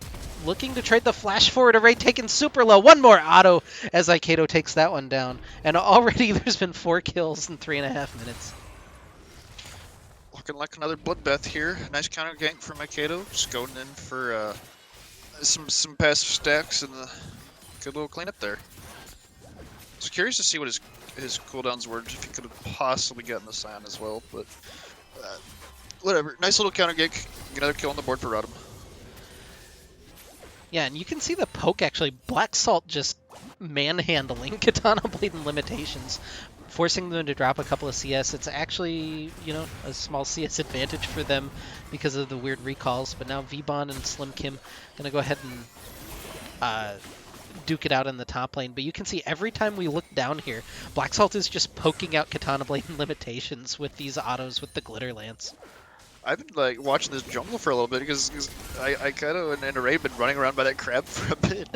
looking to trade the flash forward. Array taken super low. One more auto as Aikato takes that one down. And already there's been 4 kills in 3.5 minutes. Looking like another bloodbath here. Nice counter gank from Aikato. Just going in for some passive stacks and a good little cleanup there. I was curious to see what his cooldowns were, if he could have possibly gotten the Scion as well, but whatever. Nice little counter gank. Another kill on the board for Rodham. Yeah, and you can see the poke actually. Black Salt just manhandling Katana Blade and Limitations, forcing them to drop a couple of CS. It's actually, a small CS advantage for them because of the weird recalls. But now Vbon and Slim Kim going to go ahead and duke it out in the top lane. But you can see every time we look down here, Black Salt is just poking out Katana Blade and Limitations with these autos with the Glitter Lance. I've been watching this jungle for a little bit because Aikato and Array have been running around by that crab for a bit.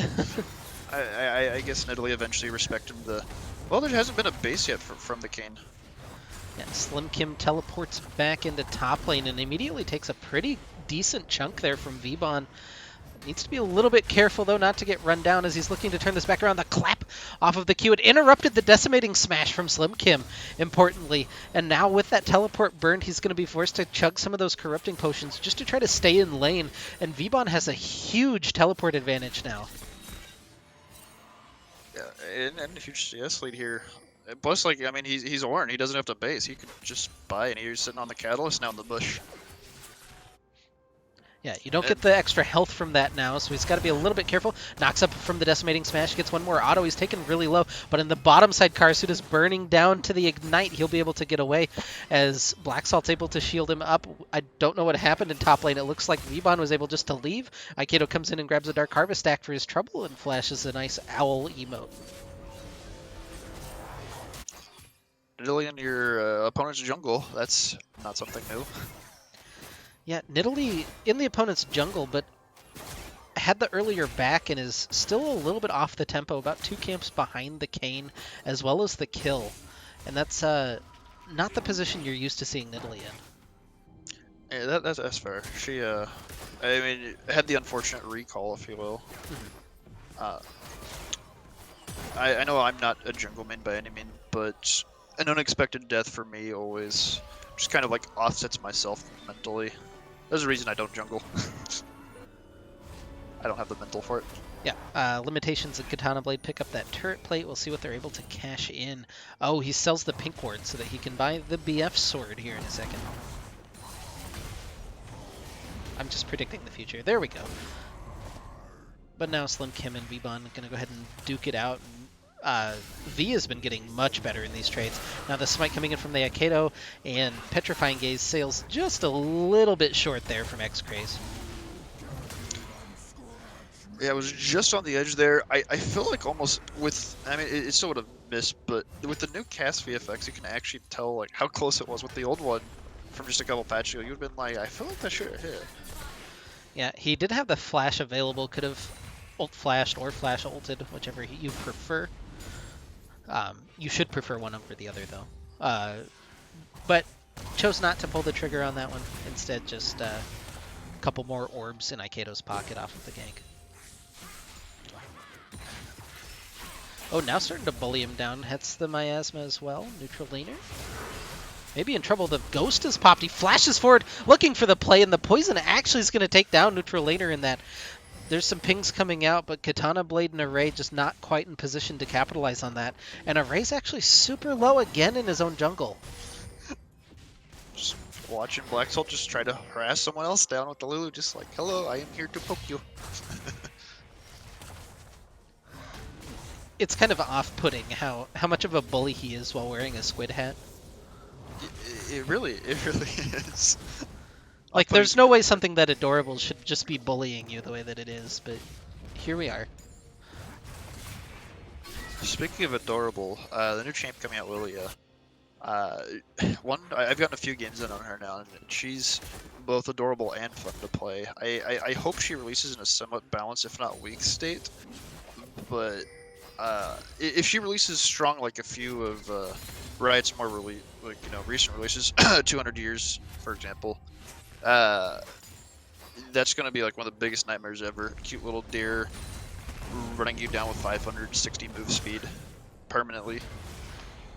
I guess Nidalee eventually respected the... Well, there hasn't been a base yet from the Kayn. Yeah, Slim Kim teleports back into top lane and immediately takes a pretty decent chunk there from Vbon. Needs to be a little bit careful, though, not to get run down as he's looking to turn this back around. The clap off of the Q. It interrupted the decimating smash from Slim Kim, importantly. And now with that teleport burned, he's going to be forced to chug some of those corrupting potions just to try to stay in lane. And Vbon has a huge teleport advantage now. Yeah, and a huge CS lead here. Plus, he's Ornn. He doesn't have to base. He could just buy, and he's sitting on the Catalyst now in the bush. Yeah, you don't get the extra health from that now, so he's got to be a little bit careful. Knocks up from the Decimating Smash, gets one more auto. He's taken really low, but in the bottom side, Karasuda's burning down to the Ignite. He'll be able to get away as Black Salt's able to shield him up. I don't know what happened in top lane. It looks like Vaughn was able just to leave. Aikido comes in and grabs a Dark Harvest stack for his trouble and flashes a nice owl emote. Nidalee in your opponent's jungle, that's not something new. Yeah, Nidalee in the opponent's jungle, but had the earlier back and is still a little bit off the tempo, about 2 camps behind the Kayn, as well as the kill. And that's not the position you're used to seeing Nidalee in. Yeah, that's fair. She, I mean, had the unfortunate recall, if you will. I know I'm not a jungle main by any means, but an unexpected death for me always just kind of like offsets myself mentally. There's a reason I don't jungle. I don't have the mental for it. Yeah, limitations of Katana Blade pick up that turret plate. We'll see what they're able to cash in. Oh, he sells the pink ward so that he can buy the BF sword here in a second. I'm just predicting the future. There we go. But now Slim Kim and Vaughn are going to go ahead and duke it out. V has been getting much better in these trades. Now the smite coming in from the Aikido, and Petrifying Gaze sails just a little bit short there from X-Craze. Yeah, I was just on the edge there. I feel like almost with, I mean, it still would have missed, but with the new cast VFX, you can actually tell like how close it was with the old one from just a couple patches ago. You'd have been like, I feel like that should have hit. Yeah, he did have the flash available. Could have ult flashed or flash ulted, whichever you prefer. You should prefer one over the other, though. But chose not to pull the trigger on that one. Instead, just a couple more orbs in Aikido's pocket off of the gank. Oh, now starting to bully him down. Hits the Miasma as well. Neutral laner. Maybe in trouble. The Ghost has popped. He flashes forward, looking for the play, and the Poison actually is going to take down Neutral laner in that. There's some pings coming out, but Katana Blade and Array just not quite in position to capitalize on that. And Array's actually super low again in his own jungle. Just watching Black Salt just try to harass someone else down with the Lulu, just like, hello, I am here to poke you. It's kind of off-putting how much of a bully he is while wearing a squid hat. It really is. Like, there's no way something that adorable should just be bullying you the way that it is, but here we are. Speaking of adorable, the new champ coming out, Lilia. I've gotten a few games in on her now, and she's both adorable and fun to play. I hope she releases in a somewhat balanced, if not weak state. But if she releases strong, like a few of Riot's more recent releases, 200 Years, for example. That's going to be like one of the biggest nightmares ever. Cute little deer running you down with 560 move speed permanently.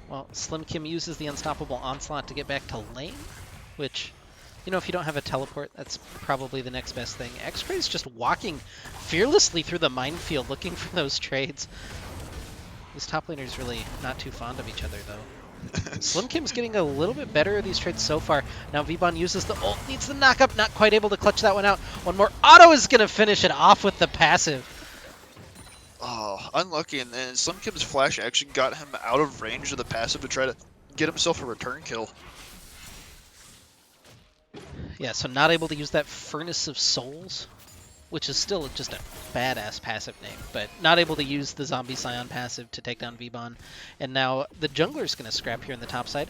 Well, Slim Kim uses the Unstoppable Onslaught to get back to lane, which, you know, if you don't have a teleport, that's probably the next best thing. X-Ray's just walking fearlessly through the minefield looking for those trades. These top laners really not too fond of each other, though. Slim Kim's getting a little bit better at these trades so far. Now Vaughn uses the ult, needs the knock-up, not quite able to clutch that one out. One more auto is going to finish it off with the passive. Oh, unlucky, and Slim Kim's flash actually got him out of range of the passive to try to get himself a return kill. Yeah, so not able to use that Furnace of Souls, which is still just a badass passive name, but not able to use the Zombie Scion passive to take down Vaughn. And now the jungler's going to scrap here on the top side.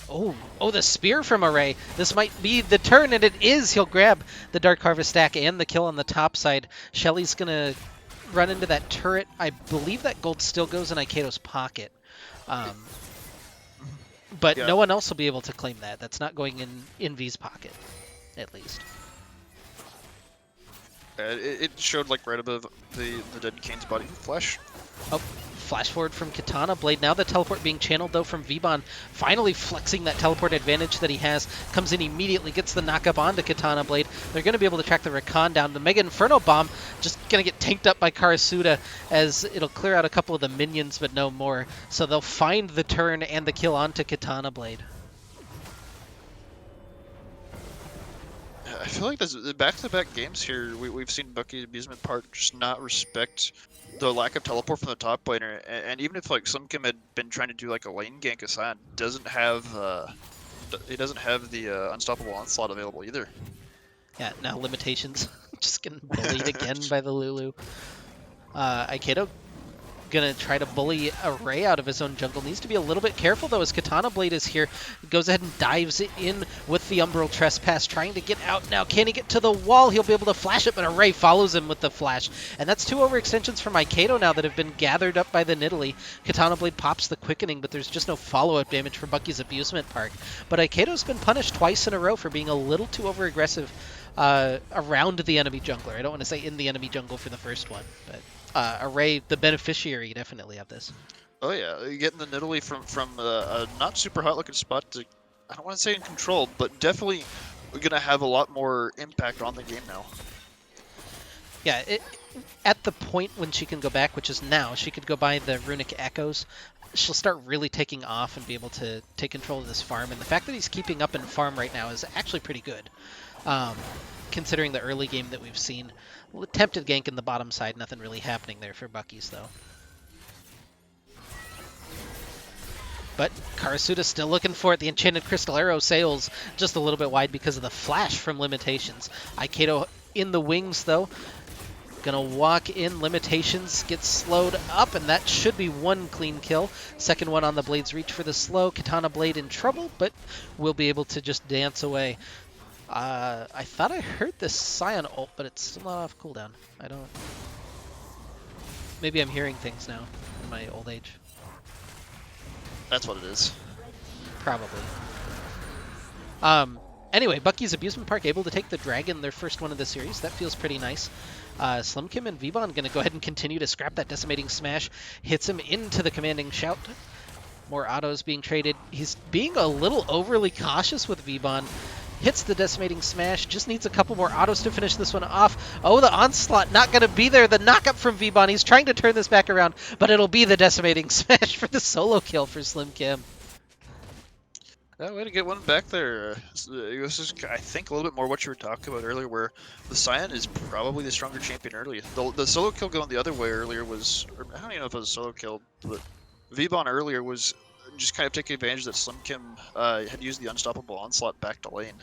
Oh, the spear from Array. This might be the turn, and it is. He'll grab the Dark Harvest stack and the kill on the top side. Shelly's going to run into that turret. I believe that gold still goes in Aikido's pocket. But yeah, no one else will be able to claim that. That's not going in V's pocket, at least. It showed like right above the dead Kayn's body. Flash. Oh, flash forward from Katana Blade. Now the teleport being channeled though from Vaughn. Finally flexing that teleport advantage that he has. Comes in immediately, gets the knockup onto Katana Blade. They're going to be able to track the Rakan down. The Mega Inferno Bomb just going to get tanked up by Karasuda as it'll clear out a couple of the minions, but no more. So they'll find the turn and the kill onto Katana Blade. feel like this back-to-back games here. We've seen Bucky Abusement Park just not respect the lack of teleport from the top laner, and even if like Slimkim had been trying to do like a lane gank, Asan doesn't have he doesn't have the unstoppable onslaught available either. Yeah, now limitations. Just getting bullied again by the Lulu. Aikido gonna try to bully Array out of his own jungle. Needs to be a little bit careful though as Katana Blade is here. Goes ahead and dives in with the Umbral Trespass, trying to get out now. Can he get to the wall? He'll be able to flash it, but Array follows him with the flash. And that's 2 overextensions from Aikido now that have been gathered up by the Nidalee. Katana Blade pops the quickening, but there's just no follow-up damage for Bucky's Abusement Park. But Aikido's been punished twice in a row for being a little too over-aggressive around the enemy jungler. I don't want to say in the enemy jungle for the first one, but Array, the beneficiary definitely of this. Oh yeah, you're getting the Nidalee from a not super hot looking spot to, I don't want to say in control, but definitely gonna have a lot more impact on the game now. Yeah, at the point when she can go back, which is now, she could go by the Runic Echoes. She'll start really taking off and be able to take control of this farm. And the fact that he's keeping up in farm right now is actually pretty good, considering the early game that we've seen. Attempted gank in the bottom side, nothing really happening there for Bucky's though. But Karasuda's still looking for it. The Enchanted Crystal Arrow sails just a little bit wide because of the flash from Limitations. Aikido in the wings though. Gonna walk in, Limitations gets slowed up, and that should be 1 clean kill. Second one on the Blade's reach for the slow. Katana Blade in trouble, but will be able to just dance away. I thought I heard this Scion ult, but it's still not off cooldown. I don't... Maybe I'm hearing things now in my old age. That's what it is. Probably. Anyway, Bucky's Abusement Park able to take the Dragon, their first one of the series. That feels pretty nice. Slimkim and Vbon going to go ahead and continue to scrap that Decimating Smash. Hits him into the Commanding Shout. More autos being traded. He's being a little overly cautious with Vbon. Hits the Decimating Smash. Just needs a couple more autos to finish this one off. Oh, the Onslaught not going to be there. The knockup from Vbon. He's trying to turn this back around, but it'll be the Decimating Smash for the solo kill for Slimkim. Way to get one back there. This is, I think, a little bit more what you were talking about earlier, where the Scion is probably the stronger champion early. The solo kill going the other way earlier was, I don't even know if it was a solo kill, but Vbon earlier was just kind of taking advantage that Slimkim had used the Unstoppable Onslaught back to lane.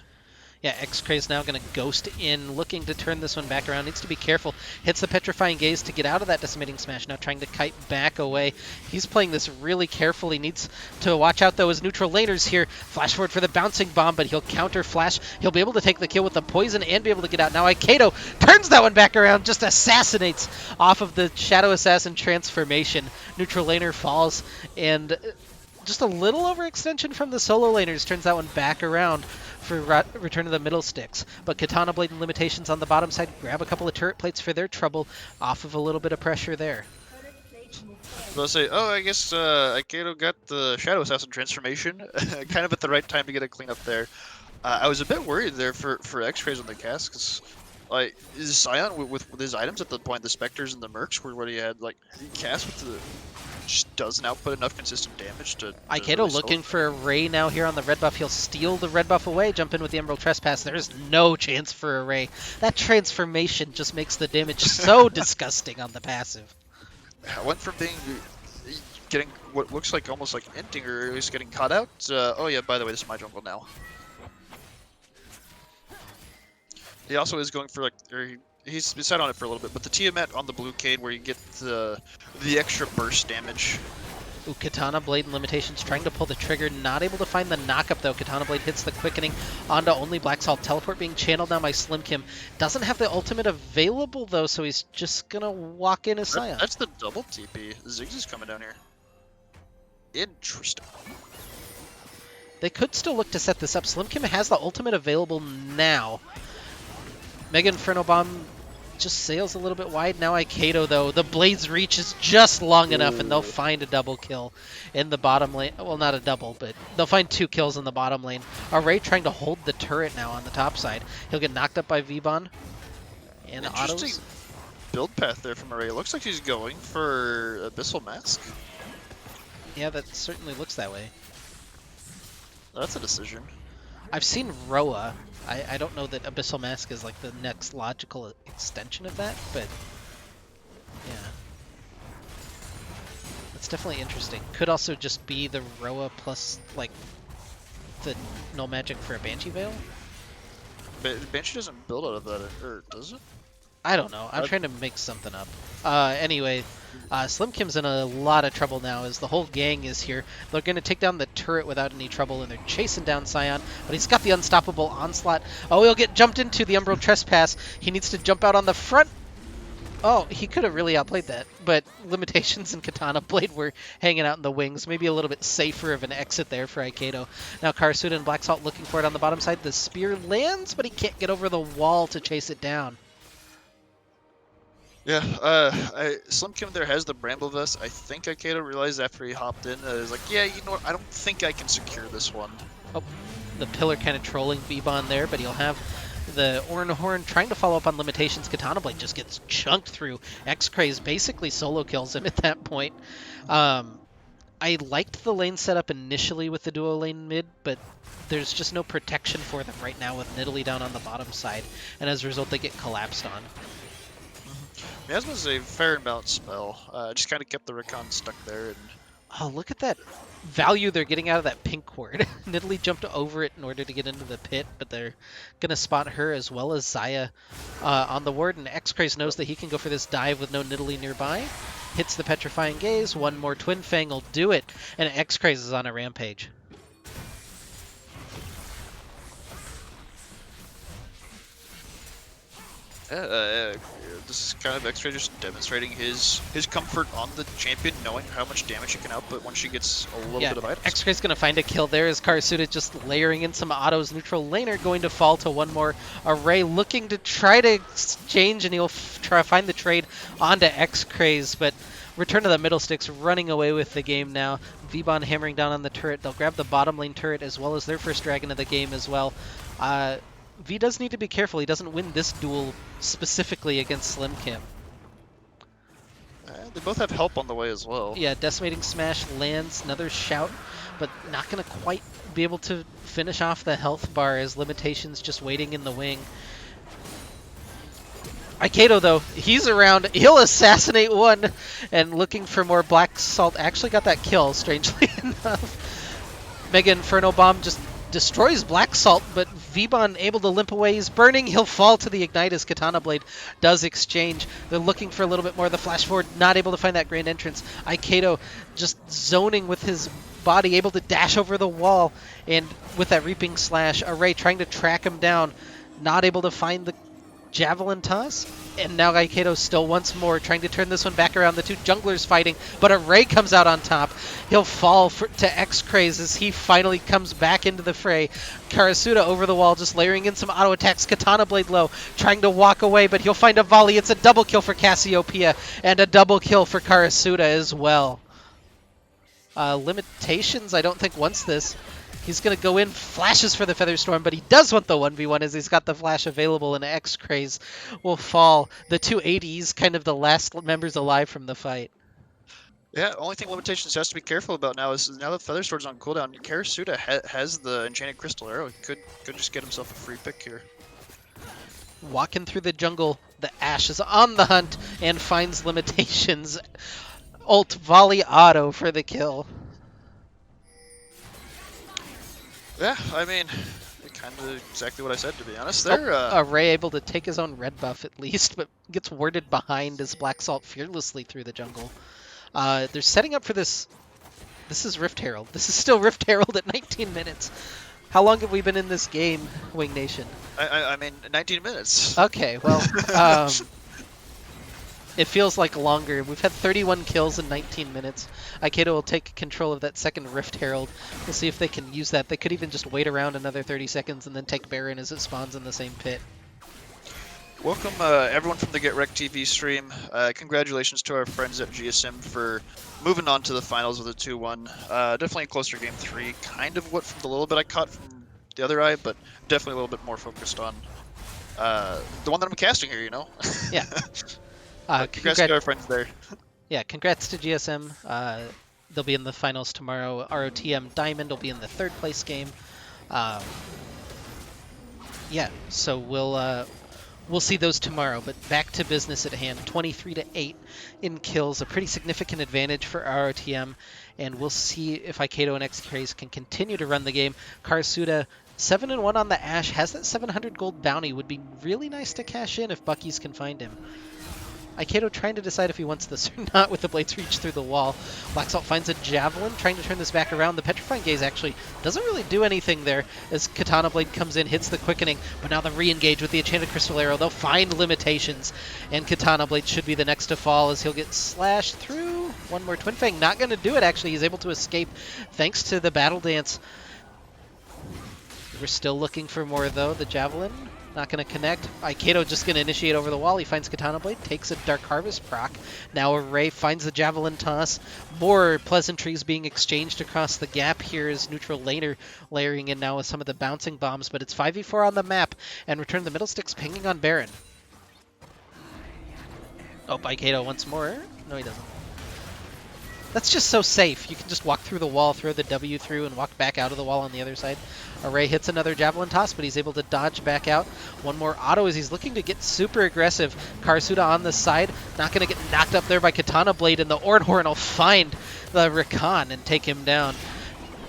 Yeah, X-Cray's now going to ghost in, looking to turn this one back around. Needs to be careful. Hits the Petrifying Gaze to get out of that Decimating Smash. Now trying to kite back away. He's playing this really carefully. Needs to watch out, though, as neutral laners here. Flash forward for the Bouncing Bomb, but he'll counter Flash. He'll be able to take the kill with the Poison and be able to get out. Now Aikido turns that one back around, just assassinates off of the Shadow Assassin transformation. Neutral laner falls, and just a little overextension from the solo laners turns that one back around for Return of the Middlesticks. But Katana Blade and Limitations on the bottom side grab a couple of turret plates for their trouble off of a little bit of pressure there. So I'll say, oh, I guess Aikido got the Shadow Assassin transformation kind of at the right time to get a cleanup there. I was a bit worried there for X-Rays on the cast, because like, is Scion with his items at the point, the Spectres and the Mercs, where what he had, like, he cast with the... just doesn't output enough consistent damage to Aikido really looking for a Ray now here on the red buff. He'll steal the red buff away, jump in with the Emerald Trespass. There's no chance for a Ray. That transformation just makes the damage so disgusting on the passive. I went from getting what looks like almost like inting, or at least getting caught out. Oh yeah, by the way, this is my jungle now. He also is going for, like, he's sat on it for a little bit, but the Tiamat on the blue Cade where you get the extra burst damage. Ooh, Katana Blade and Limitations trying to pull the trigger, not able to find the knockup though. Katana Blade hits the quickening onto only Black Salt. Teleport being channeled now by Slimkim. Doesn't have the ultimate available though, so he's just gonna walk in as Scion. That's the double TP. Ziggs is coming down here. Interesting. They could still look to set this up. Slimkim has the ultimate available now. Mega Inferno Bomb just sails a little bit wide. Now Aikido, though, the Blade's reach is just long enough, and they'll find a double kill in the bottom lane. Well, not a double, but they'll find 2 kills in the bottom lane. Array trying to hold the turret now on the top side. He'll get knocked up by Vbon. And interesting autos. Build path there from Array. It looks like he's going for Abyssal Mask. Yeah, that certainly looks that way. That's a decision. I've seen Roa. I don't know that Abyssal Mask is like the next logical extension of that, but yeah. It's definitely interesting. Could also just be the Roa plus like the null magic for a Banshee Veil. But Banshee doesn't build out of that, or does it? I don't know. I'm trying to make something up. Anyway, Slim Kim's in a lot of trouble now as the whole gang is here. They're going to take down the turret without any trouble, and they're chasing down Scion, but he's got the unstoppable onslaught. Oh, he'll get jumped into the Umbral Trespass. He needs to jump out on the front. Oh, he could have really outplayed that, but Limitations and Katana Blade were hanging out in the wings. Maybe a little bit safer of an exit there for Aikedo. Now Karasuda and Black Salt looking for it on the bottom side. The spear lands, but he can't get over the wall to chase it down. Yeah, Slim Kim there has the Bramble Vest. I think Aikedo realized after he hopped in that he's like, yeah, you know what, I don't think I can secure this one. Oh, the pillar kind of trolling V-Bon there, but he'll have the Orin Horn trying to follow up on Limitations. Katana Blade just gets chunked through. X-Craze basically solo kills him at that point. I liked the lane setup initially with the duo lane mid, but there's just no protection for them right now with Nidalee down on the bottom side, and as a result they get collapsed on. Miasma's a fair and balanced spell. Just kind of kept the Recon stuck there. And oh, look at that value they're getting out of that pink ward. Nidalee jumped over it in order to get into the pit, but they're going to spot her as well as Xayah on the ward, and X-Craze knows that he can go for this dive with no Nidalee nearby. Hits the Petrifying Gaze, one more Twin Fang will do it, and X-Craze is on a rampage. This is kind of X-Ray just demonstrating his comfort on the champion, knowing how much damage she can output when she gets a little bit of items. X-Ray's going to find a kill there as Karasuda just layering in some autos. Neutral laner going to fall to one more Array, looking to try to exchange, and he'll try to find the trade onto X-Craze, but Return to the Middlesticks running away with the game now. V-Bon hammering down on the turret. They'll grab the bottom lane turret as well as their first dragon of the game as well. V does need to be careful. He doesn't win this duel specifically against Slim Kim. They both have help on the way as well. Yeah, Decimating Smash lands, another shout, but not going to quite be able to finish off the health bar as Limitations just waiting in the wing. Aikedo, though, he's around. He'll assassinate one, and looking for more Black Salt. Actually got that kill, strangely enough. Mega Inferno Bomb just destroys Black Salt, but V-Bon able to limp away. He's burning. He'll fall to the Ignite as Katana Blade does exchange. They're looking for a little bit more of the flash forward, not able to find that grand entrance. Aikedo just zoning with his body, able to dash over the wall, and with that Reaping Slash, Array trying to track him down, not able to find the Javelin Toss, and now Aikedo still once more trying to turn this one back around. The two junglers fighting, but Array comes out on top. He'll fall to X-Craze as he finally comes back into the fray. Karasuda over the wall, just layering in some auto attacks. Katana Blade low, trying to walk away, but he'll find a volley. It's a double kill for Cassiopeia, and a double kill for Karasuda as well. Limitations, I don't think wants this. He's going to go in, flashes for the Featherstorm, but he does want the 1v1 as he's got the flash available, and X-Craze will fall. The two 80s, kind of the last members alive from the fight. Yeah, only thing Limitations has to be careful about now is now that Featherstorm's on cooldown, Karasuda has the Enchanted Crystal Arrow. He could just get himself a free pick here. Walking through the jungle, the Ashe is on the hunt and finds Limitations. Ult volley auto for the kill. Yeah, I mean, kind of exactly what I said, to be honest. They're Array able to take his own red buff at least, but gets warded behind as Black Salt fearlessly through the jungle. They're setting up for this. This is Rift Herald. This is still Rift Herald at 19 minutes. How long have we been in this game, Wing Nation? I mean, 19 minutes. Okay, well, it feels like longer. We've had 31 kills in 19 minutes. Aikedo will take control of that second Rift Herald. We'll see if they can use that. They could even just wait around another 30 seconds and then take Baron as it spawns in the same pit. Welcome everyone from the GetRect TV stream. Congratulations to our friends at GSM for moving on to the finals with a 2-1. Definitely a closer game 3. Kind of what from the little bit I caught from the other eye, but definitely a little bit more focused on the one that I'm casting here, you know? Yeah. Congrats to our friends there. Yeah, congrats to GSM. They'll be in the finals tomorrow. ROTM Diamond will be in the third place game. Yeah, so we'll see those tomorrow, but back to business at hand. 23-8 in kills, a pretty significant advantage for ROTM, and we'll see if Aikido and X-Craze can continue to run the game. Karasuda 7-1 on the Ash, has that 700 gold bounty. Would be really nice to cash in if Bucky's can find him. Aikido trying to decide if he wants this or not with the blades reach through the wall. Black Salt finds a javelin, trying to turn this back around. The Petrifying Gaze actually doesn't really do anything there as Katana Blade comes in, hits the quickening, but now the re-engage with the Enchanted Crystal Arrow. They'll find limitations, and Katana Blade should be the next to fall as he'll get slashed through. One more Twin Fang, not going to do it actually. He's able to escape thanks to the Battle Dance. We're still looking for more though. The javelin not going to connect. Aikido just going to initiate over the wall. He finds Katana Blade, takes a Dark Harvest proc. Now Array finds the javelin toss. More pleasantries being exchanged across the gap here as neutral laner layering in now with some of the bouncing bombs, but it's 5v4 on the map, and Return to the Middlesticks pinging on Baron. Oh, Aikido once more. No, he doesn't. That's just so safe. You can just walk through the wall, throw the W through, and walk back out of the wall on the other side. Array hits another javelin toss, but he's able to dodge back out. One more auto as he's looking to get super aggressive. Karasuda on the side, not going to get knocked up there by Katana Blade, and the Ornhorn will find the Rakan and take him down.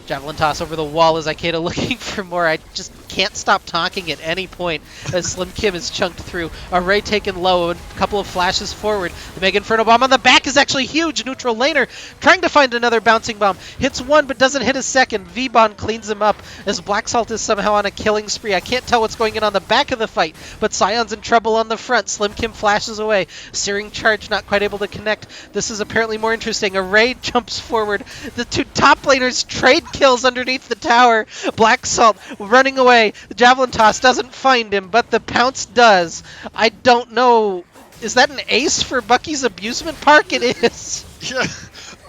Javelin toss over the wall as Aikido looking for more. I just can't stop talking at any point as Slim Kim is chunked through. Array taken low, a couple of flashes forward. The Mega Inferno Bomb on the back is actually huge. Neutral laner trying to find another bouncing bomb. Hits one but doesn't hit a second. V-Bon cleans him up as Black Salt is somehow on a killing spree. I can't tell what's going on the back of the fight, but Scion's in trouble on the front. Slim Kim flashes away. Searing Charge not quite able to connect. This is apparently more interesting. Array jumps forward. The two top laners trade kills underneath the tower. Black Salt running away. The javelin toss doesn't find him, but the pounce does. I don't know. Is that an ace for Bucky's Abusement Park? It is. Yeah.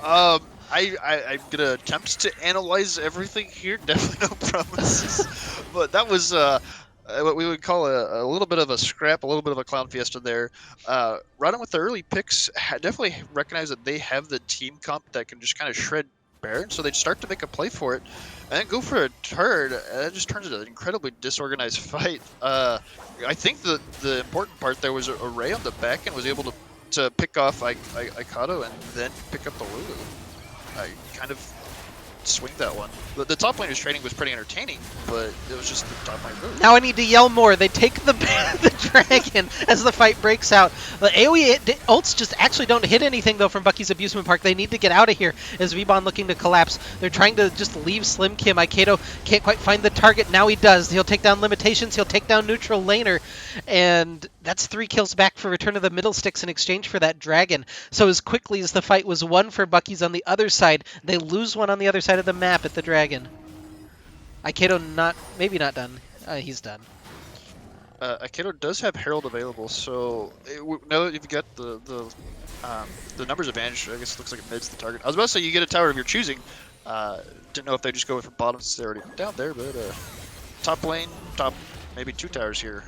I'm gonna attempt to analyze everything here. Definitely no promises. But that was what we would call a little bit of a scrap, a little bit of a clown fiesta there. Running with the early picks, definitely recognize that they have the team comp that can just kind of shred Baron, so they start to make a play for it, and then go for a turd, and it just turns into an incredibly disorganized fight. I think the important part there was Array on the back and was able to pick off Aikido and then pick up the Lulu. I kind of swing that one. The top laner's training was pretty entertaining, but it was just the top lane move. Now I need to yell more. They take the dragon as the fight breaks out. The AoE ults just actually don't hit anything, though, from Bucky's Abusement Park. They need to get out of here as V-Bon looking to collapse. They're trying to just leave Slim Kim. Aikido can't quite find the target. Now he does. He'll take down limitations. He'll take down neutral laner. And that's 3 kills back for Return of the Middlesticks in exchange for that dragon. So as quickly as the fight was won for Bucky's on the other side, they lose one on the other side of the map at the dragon. Aikido maybe not done. He's done. Aikido does have Herald available, so now that you've got the numbers advantage, I guess it looks like it mids the target. I was about to say you get a tower of your choosing. Didn't know if they just go for bottom since they already went down there, but top lane, maybe 2 towers here.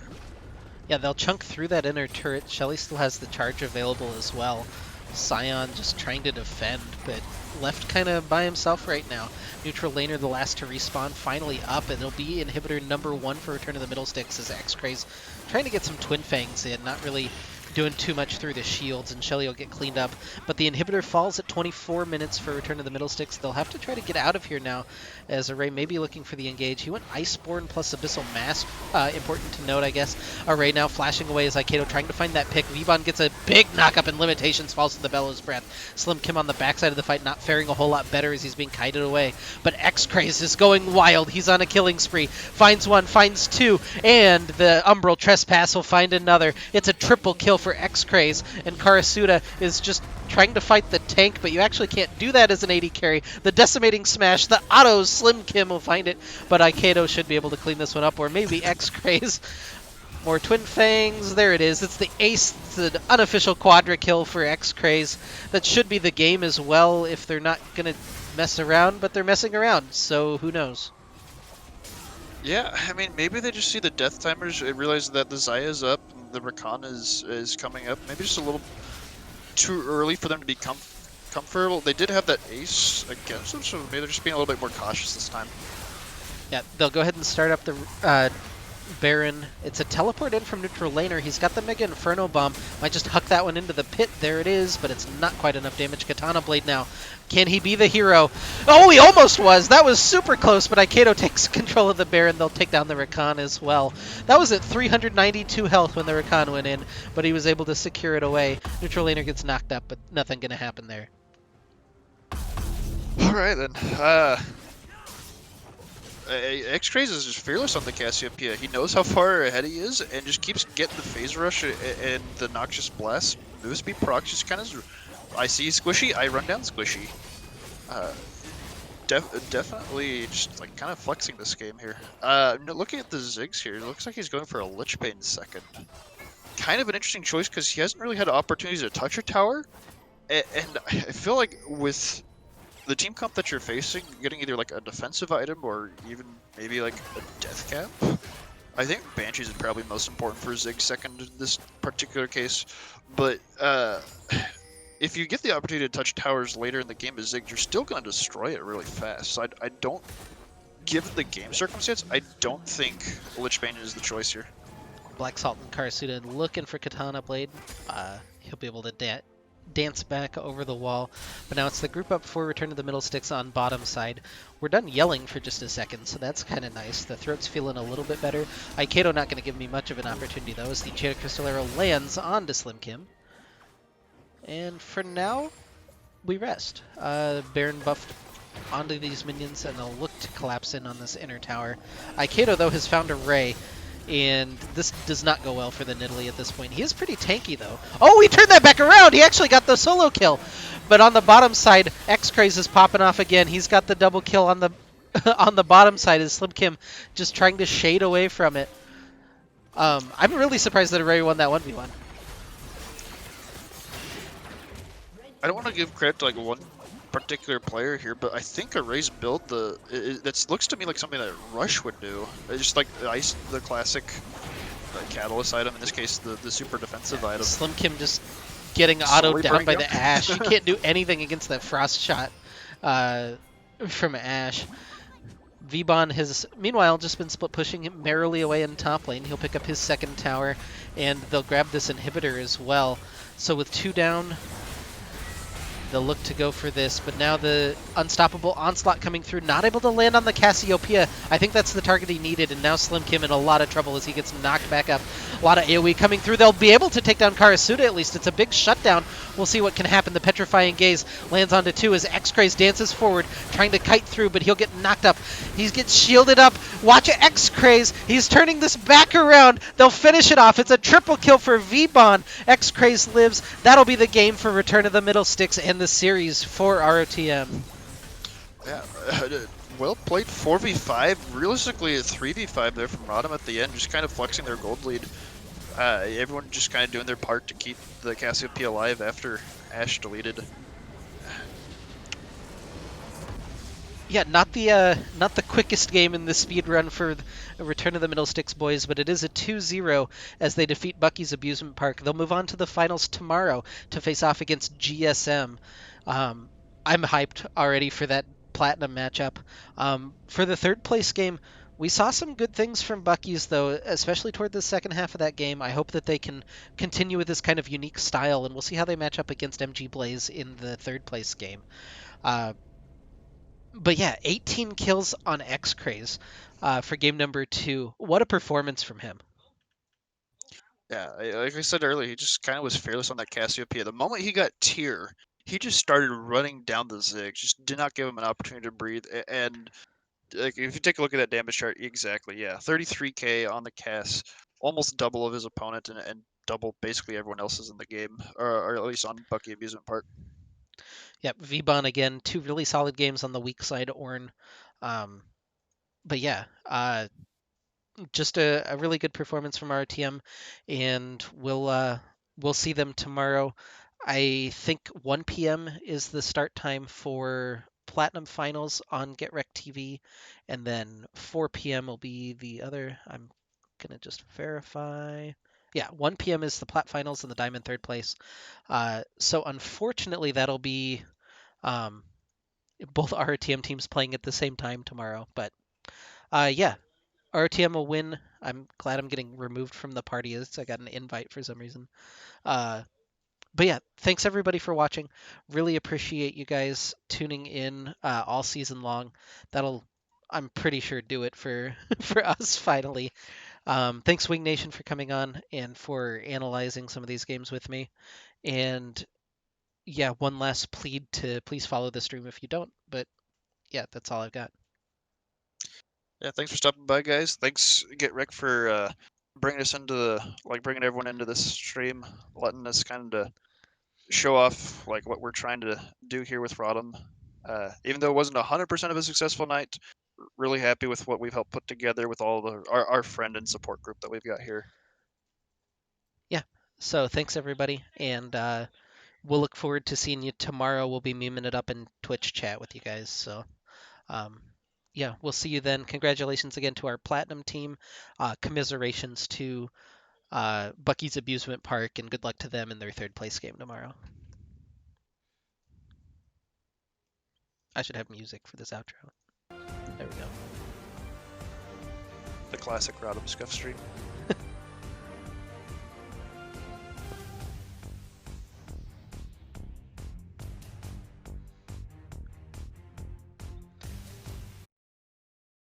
Yeah, they'll chunk through that inner turret. Shelly still has the charge available as well. Scion just trying to defend, but left kind of by himself right now. Neutral laner, the last to respawn, finally up, and it'll be inhibitor number 1 for Return of the Middlesticks as X-Craze trying to get some Twin Fangs in, not really doing too much through the shields, and Shelly will get cleaned up. But the inhibitor falls at 24 minutes for Return of the Middlesticks. They'll have to try to get out of here now, as Array may be looking for the engage. He went Iceborne plus Abyssal Mask. Important to note, I guess. Array now flashing away as Aikido trying to find that pick. V-Bon gets a big knock-up and limitations, falls to the Bellows Breath. Slim Kim on the backside of the fight, not faring a whole lot better as he's being kited away. But X-Craze is going wild. He's on a killing spree. Finds 1, finds 2, and the Umbral Trespass will find another. It's a triple kill for X-Craze, and Karasuda is just trying to fight the tank, but you actually can't do that as an AD carry. The Decimating Smash, the autos, Slim Kim will find it, but Aikido should be able to clean this one up, or maybe X-Craze. More Twin Fangs, there it is. It's the ace, it's an unofficial quadra kill for X-Craze. That should be the game as well if they're not going to mess around, but they're messing around, so who knows. Yeah, I mean, maybe they just see the death timers and realize that the Zaya's up and the Rakan is coming up. Maybe just a little too early for them to be comfortable. They did have that ace against them, so maybe they're just being a little bit more cautious this time. Yeah, they'll go ahead and start up the Baron. It's a teleport in from neutral laner. He's got the Mega Inferno Bomb. Might just huck that one into the pit. There it is, but it's not quite enough damage. Katana Blade now. Can he be the hero? Oh, he almost was. That was super close, but Aikido takes control of the Baron. They'll take down the Rakan as well. That was at 392 health when the Rakan went in, but he was able to secure it away. Neutral laner gets knocked up, but nothing going to happen there. All right then. X-Craze is just fearless on the Cassiopeia. He knows how far ahead he is and just keeps getting the phase rush and the Noxious Blast. Move speed procs just kind of... I see Squishy, I run down Squishy. Definitely just like kind of flexing this game here. Looking at the Ziggs here, it looks like he's going for a Lich Bane second. Kind of an interesting choice because he hasn't really had opportunities to touch a tower. And I feel like with the team comp that you're facing, getting either like a defensive item or even maybe like a death cap. I think Banshees is probably most important for Zig second in this particular case. But if you get the opportunity to touch towers later in the game as Zig, you're still going to destroy it really fast. So I don't, given the game circumstance, I don't think Lich Bane is the choice here. Black Salt and Karasuda looking for Katana Blade. He'll be able to dance back over the wall. But now it's the group up for Return to the Middlesticks on bottom side. We're done yelling for just a second, so that's kind of nice. The throat's feeling a little bit better. Aikido not going to give me much of an opportunity, though, as the Enchanted Crystal Arrow lands onto Slim Kim. And for now, we rest. Baron buffed onto these minions, and they'll look to collapse in on this inner tower. Aikido, though, has found a Ray, and this does not go well for the Nidalee at this point. He is pretty tanky, though. Oh, he turned that back around! He actually got the solo kill! But on the bottom side, X-Craze is popping off again. He's got the double kill on the on the bottom side as Slim Kim just trying to shade away from it. I'm really surprised that Array won that 1v1. I don't want to give credit to like one particular player here, but I think Array's build that looks to me like something that Rush would do. It's just like the classic catalyst item. In this case, the super defensive item. Slim Kim just getting autoed down by the Ashe. You can't do anything against that frost shot from Ashe. Vbon has, meanwhile, just been split pushing him merrily away in top lane. He'll pick up his second tower, and they'll grab this inhibitor as well. So with 2 down, they'll look to go for this, but now the unstoppable onslaught coming through, not able to land on the Cassiopeia. I think that's the target he needed, and now Slim Kim in a lot of trouble as he gets knocked back up. A lot of AoE coming through. They'll be able to take down Karasuda at least. It's a big shutdown. We'll see what can happen. The Petrifying Gaze lands onto 2 as X-Craze dances forward, trying to kite through, but he'll get knocked up. He gets shielded up. Watch X-Craze. He's turning this back around. They'll finish it off. It's a triple kill for Vbon. X-Craze lives. That'll be the game for Return of the Middlesticks and the series for ROTM. Yeah, well played 4v5. Realistically, a 3v5 there from Rodham at the end, just kind of flexing their gold lead. Everyone just kind of doing their part to keep the Cassiopeia alive after Ashe deleted. Yeah, not the quickest game in the speed run for Return of the Middlesticks boys, but it is a 2-0 as they defeat Bucky's Abusement Park. They'll move on to the finals tomorrow to face off against GSM. I'm hyped already for that Platinum matchup. For the third place game, we saw some good things from Bucky's, though, especially toward the second half of that game. I hope that they can continue with this kind of unique style, and we'll see how they match up against MG Blaze in the third place game. But yeah, 18 kills on X-Craze for game number 2. What a performance from him. Yeah, like I said earlier, he just kind of was fearless on that Cassiopeia. The moment he got tier, he just started running down the Zig, just did not give him an opportunity to breathe. And like, if you take a look at that damage chart, exactly, yeah, 33k on the Cass, almost double of his opponent and double basically everyone else's in the game, or at least on Bucky Abusement Park. Yep, Vbon again, 2 really solid games on the weak side, Ornn. But yeah, just a really good performance from RTM, and we'll see them tomorrow. I think 1 p.m. is the start time for Platinum Finals on GetRect TV, and then 4 p.m. will be the other. I'm gonna just verify. Yeah, 1 p.m. is the Plat Finals and the Diamond third place. So unfortunately, that'll be both RTM teams playing at the same time tomorrow. But yeah, RTM will win I'm glad I'm getting removed from the party as I got an invite for some reason. Uh, but yeah, thanks everybody for watching. Really appreciate you guys tuning in all season long. That'll, I'm pretty sure, do it for for us finally. Thanks Wing Nation for coming on and for analyzing some of these games with me. And yeah, one last plead to please follow the stream if you don't. But yeah, that's all I've got. Yeah, thanks for stopping by, guys. Thanks, GetRect, for bringing us into bringing everyone into this stream, letting us kind of show off like what we're trying to do here with Rodham. Even though it wasn't 100% of a successful night, really happy with what we've helped put together with all our friend and support group that we've got here. Yeah. So thanks everybody, and we'll look forward to seeing you tomorrow. We'll be memeing it up in Twitch chat with you guys. So um, yeah, we'll see you then. Congratulations again to our platinum team. Commiserations to Bucky's Abusement Park, and good luck to them in their third place game tomorrow. I should have music for this outro. There we go. The classic Rodham Scuff stream.